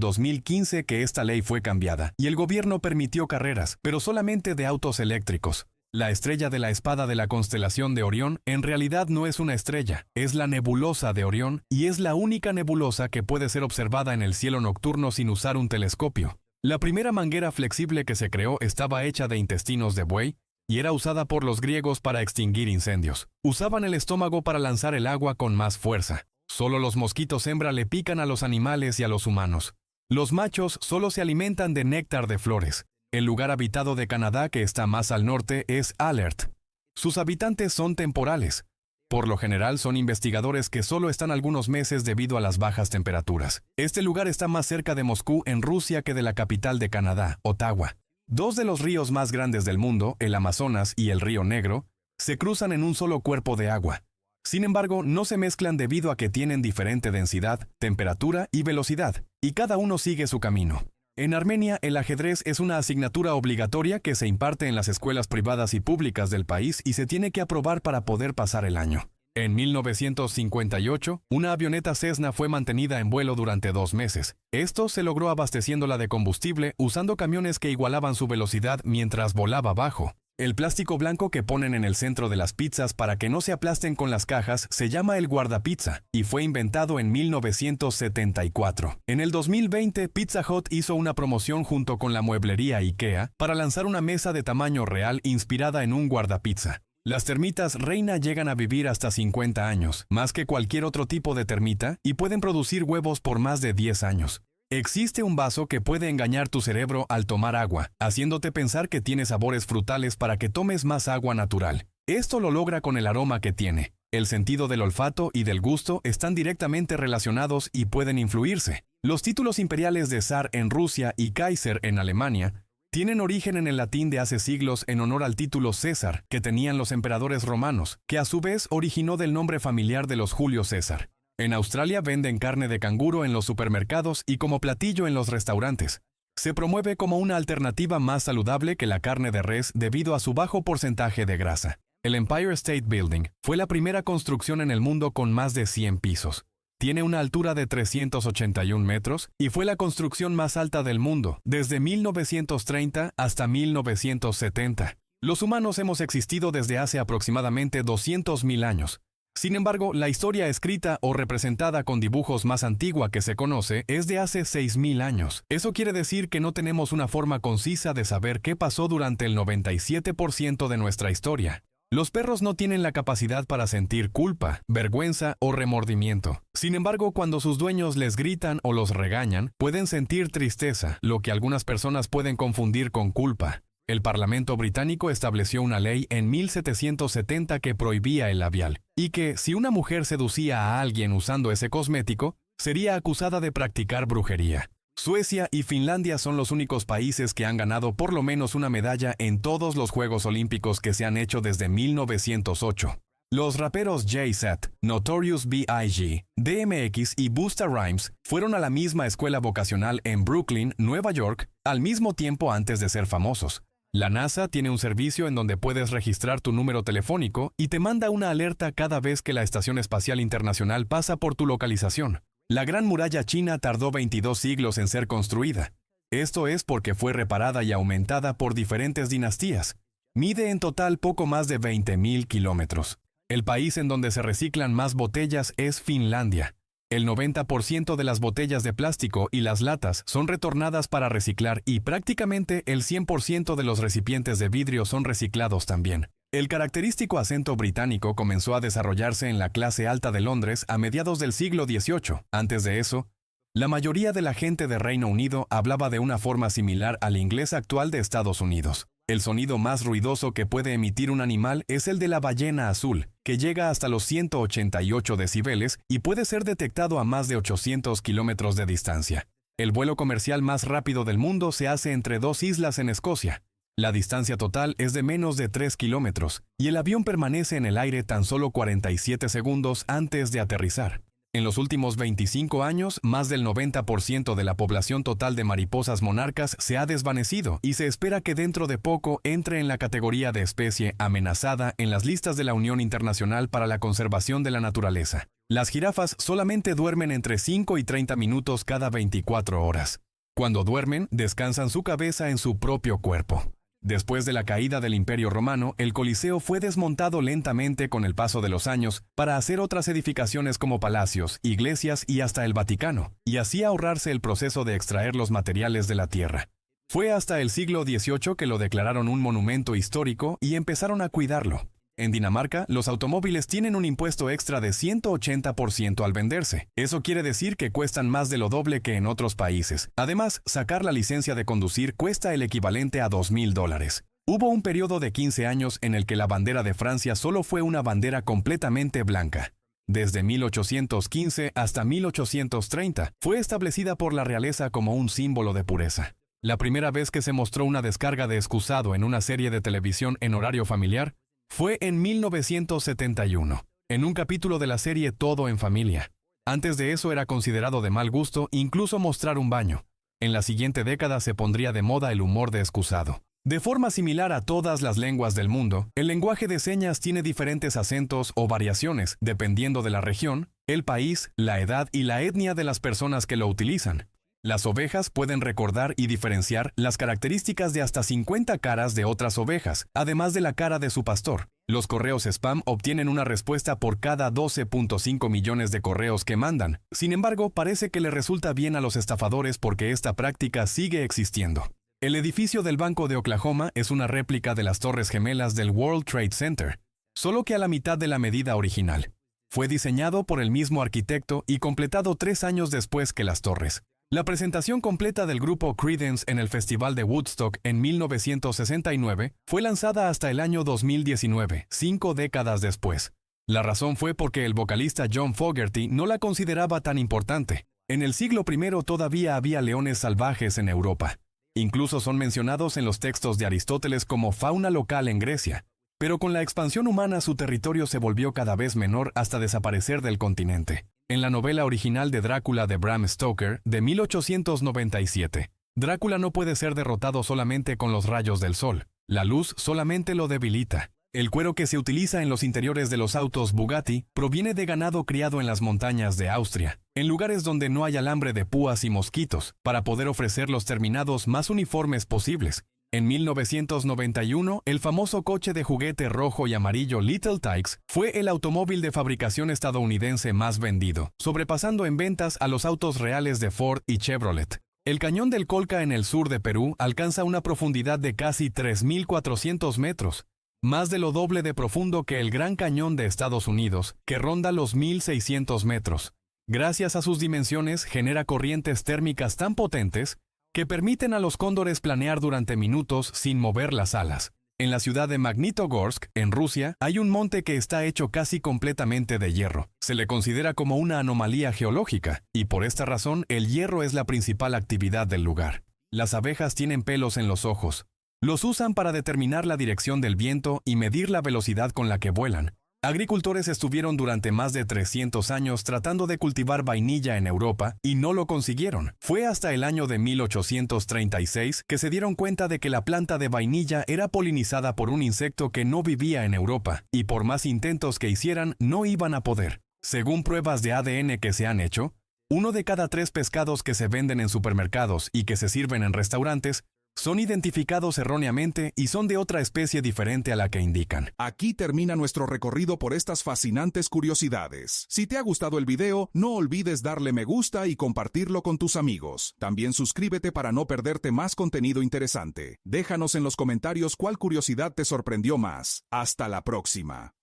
A: 2015 que esta ley fue cambiada y el gobierno permitió carreras, pero solamente de autos eléctricos. La estrella de la espada de la constelación de Orión en realidad no es una estrella, es la nebulosa de Orión y es la única nebulosa que puede ser observada en el cielo nocturno sin usar un telescopio. La primera manguera flexible que se creó estaba hecha de intestinos de buey y era usada por los griegos para extinguir incendios. Usaban el estómago para lanzar el agua con más fuerza. Solo los mosquitos hembra le pican a los animales y a los humanos. Los machos solo se alimentan de néctar de flores. El lugar habitado de Canadá que está más al norte es Alert. Sus habitantes son temporales. Por lo general son investigadores que solo están algunos meses debido a las bajas temperaturas. Este lugar está más cerca de Moscú en Rusia que de la capital de Canadá, Ottawa. Dos de los ríos más grandes del mundo, el Amazonas y el Río Negro, se cruzan en un solo cuerpo de agua. Sin embargo, no se mezclan debido a que tienen diferente densidad, temperatura y velocidad, y cada uno sigue su camino. En Armenia, el ajedrez es una asignatura obligatoria que se imparte en las escuelas privadas y públicas del país y se tiene que aprobar para poder pasar el año. En 1958, una avioneta Cessna fue mantenida en vuelo durante 2 meses. Esto se logró abasteciéndola de combustible usando camiones que igualaban su velocidad mientras volaba bajo. El plástico blanco que ponen en el centro de las pizzas para que no se aplasten con las cajas se llama el guardapizza y fue inventado en 1974. En el 2020, Pizza Hut hizo una promoción junto con la mueblería IKEA para lanzar una mesa de tamaño real inspirada en un guardapizza. Las termitas reina llegan a vivir hasta 50 años, más que cualquier otro tipo de termita, y pueden producir huevos por más de 10 años. Existe un vaso que puede engañar tu cerebro al tomar agua, haciéndote pensar que tiene sabores frutales para que tomes más agua natural. Esto lo logra con el aroma que tiene. El sentido del olfato y del gusto están directamente relacionados y pueden influirse. Los títulos imperiales de zar en Rusia y Kaiser en Alemania tienen origen en el latín de hace siglos en honor al título César que tenían los emperadores romanos, que a su vez originó del nombre familiar de los Julio César. En Australia venden carne de canguro en los supermercados y como platillo en los restaurantes. Se promueve como una alternativa más saludable que la carne de res debido a su bajo porcentaje de grasa. El Empire State Building fue la primera construcción en el mundo con más de 100 pisos. Tiene una altura de 381 metros y fue la construcción más alta del mundo desde 1930 hasta 1970. Los humanos hemos existido desde hace aproximadamente 200.000 años. Sin embargo, la historia escrita o representada con dibujos más antigua que se conoce es de hace 6.000 años. Eso quiere decir que no tenemos una forma concisa de saber qué pasó durante el 97% de nuestra historia. Los perros no tienen la capacidad para sentir culpa, vergüenza o remordimiento. Sin embargo, cuando sus dueños les gritan o los regañan, pueden sentir tristeza, lo que algunas personas pueden confundir con culpa. El Parlamento británico estableció una ley en 1770 que prohibía el labial, y que, si una mujer seducía a alguien usando ese cosmético, sería acusada de practicar brujería. Suecia y Finlandia son los únicos países que han ganado por lo menos una medalla en todos los Juegos Olímpicos que se han hecho desde 1908. Los raperos Jay-Z, Notorious B.I.G., DMX y Busta Rhymes fueron a la misma escuela vocacional en Brooklyn, Nueva York, al mismo tiempo antes de ser famosos. La NASA tiene un servicio en donde puedes registrar tu número telefónico y te manda una alerta cada vez que la Estación Espacial Internacional pasa por tu localización. La Gran Muralla China tardó 22 siglos en ser construida. Esto es porque fue reparada y aumentada por diferentes dinastías. Mide en total poco más de 20.000 kilómetros. El país en donde se reciclan más botellas es Finlandia. El 90% de las botellas de plástico y las latas son retornadas para reciclar y prácticamente el 100% de los recipientes de vidrio son reciclados también. El característico acento británico comenzó a desarrollarse en la clase alta de Londres a mediados del siglo XVIII. Antes de eso, la mayoría de la gente de Reino Unido hablaba de una forma similar al inglés actual de Estados Unidos. El sonido más ruidoso que puede emitir un animal es el de la ballena azul, que llega hasta los 188 decibeles y puede ser detectado a más de 800 kilómetros de distancia. El vuelo comercial más rápido del mundo se hace entre 2 islas en Escocia. La distancia total es de menos de 3 kilómetros y el avión permanece en el aire tan solo 47 segundos antes de aterrizar. En los últimos 25 años, más del 90% de la población total de mariposas monarcas se ha desvanecido y se espera que dentro de poco entre en la categoría de especie amenazada en las listas de la Unión Internacional para la Conservación de la Naturaleza. Las jirafas solamente duermen entre 5 y 30 minutos cada 24 horas. Cuando duermen, descansan su cabeza en su propio cuerpo. Después de la caída del Imperio Romano, el Coliseo fue desmontado lentamente con el paso de los años para hacer otras edificaciones como palacios, iglesias y hasta el Vaticano, y así ahorrarse el proceso de extraer los materiales de la tierra. Fue hasta el siglo XVIII que lo declararon un monumento histórico y empezaron a cuidarlo. En Dinamarca, los automóviles tienen un impuesto extra de 180% al venderse. Eso quiere decir que cuestan más de lo doble que en otros países. Además, sacar la licencia de conducir cuesta el equivalente a $2,000. Hubo un periodo de 15 años en el que la bandera de Francia solo fue una bandera completamente blanca. Desde 1815 hasta 1830, fue establecida por la realeza como un símbolo de pureza. La primera vez que se mostró una descarga de excusado en una serie de televisión en horario familiar fue en 1971, en un capítulo de la serie Todo en Familia. Antes de eso era considerado de mal gusto incluso mostrar un baño. En la siguiente década se pondría de moda el humor de excusado. De forma similar a todas las lenguas del mundo, el lenguaje de señas tiene diferentes acentos o variaciones dependiendo de la región, el país, la edad y la etnia de las personas que lo utilizan. Las ovejas pueden recordar y diferenciar las características de hasta 50 caras de otras ovejas, además de la cara de su pastor. Los correos spam obtienen una respuesta por cada 12.5 millones de correos que mandan. Sin embargo, parece que le resulta bien a los estafadores porque esta práctica sigue existiendo. El edificio del Banco de Oklahoma es una réplica de las Torres Gemelas del World Trade Center, solo que a la mitad de la medida original. Fue diseñado por el mismo arquitecto y completado 3 años después que las torres. La presentación completa del grupo Creedence en el Festival de Woodstock en 1969 fue lanzada hasta el año 2019, 5 décadas después. La razón fue porque el vocalista John Fogerty no la consideraba tan importante. En el siglo I todavía había leones salvajes en Europa. Incluso son mencionados en los textos de Aristóteles como fauna local en Grecia. Pero con la expansión humana su territorio se volvió cada vez menor hasta desaparecer del continente. En la novela original de Drácula de Bram Stoker, de 1897, Drácula no puede ser derrotado solamente con los rayos del sol. La luz solamente lo debilita. El cuero que se utiliza en los interiores de los autos Bugatti proviene de ganado criado en las montañas de Austria, en lugares donde no hay alambre de púas y mosquitos, para poder ofrecer los terminados más uniformes posibles. En 1991, el famoso coche de juguete rojo y amarillo Little Tikes fue el automóvil de fabricación estadounidense más vendido, sobrepasando en ventas a los autos reales de Ford y Chevrolet. El cañón del Colca en el sur de Perú alcanza una profundidad de casi 3.400 metros, más de lo doble de profundo que el Gran Cañón de Estados Unidos, que ronda los 1.600 metros. Gracias a sus dimensiones, genera corrientes térmicas tan potentes que permiten a los cóndores planear durante minutos sin mover las alas. En la ciudad de Magnitogorsk, en Rusia, hay un monte que está hecho casi completamente de hierro. Se le considera como una anomalía geológica, y por esta razón el hierro es la principal actividad del lugar. Las abejas tienen pelos en los ojos. Los usan para determinar la dirección del viento y medir la velocidad con la que vuelan. Agricultores estuvieron durante más de 300 años tratando de cultivar vainilla en Europa y no lo consiguieron. Fue hasta el año de 1836 que se dieron cuenta de que la planta de vainilla era polinizada por un insecto que no vivía en Europa, y por más intentos que hicieran, no iban a poder. Según pruebas de ADN que se han hecho, 1 de cada 3 pescados que se venden en supermercados y que se sirven en restaurantes son identificados erróneamente y son de otra especie diferente a la que indican.
B: Aquí termina nuestro recorrido por estas fascinantes curiosidades. Si te ha gustado el video, no olvides darle me gusta y compartirlo con tus amigos. También suscríbete para no perderte más contenido interesante. Déjanos en los comentarios cuál curiosidad te sorprendió más. Hasta la próxima.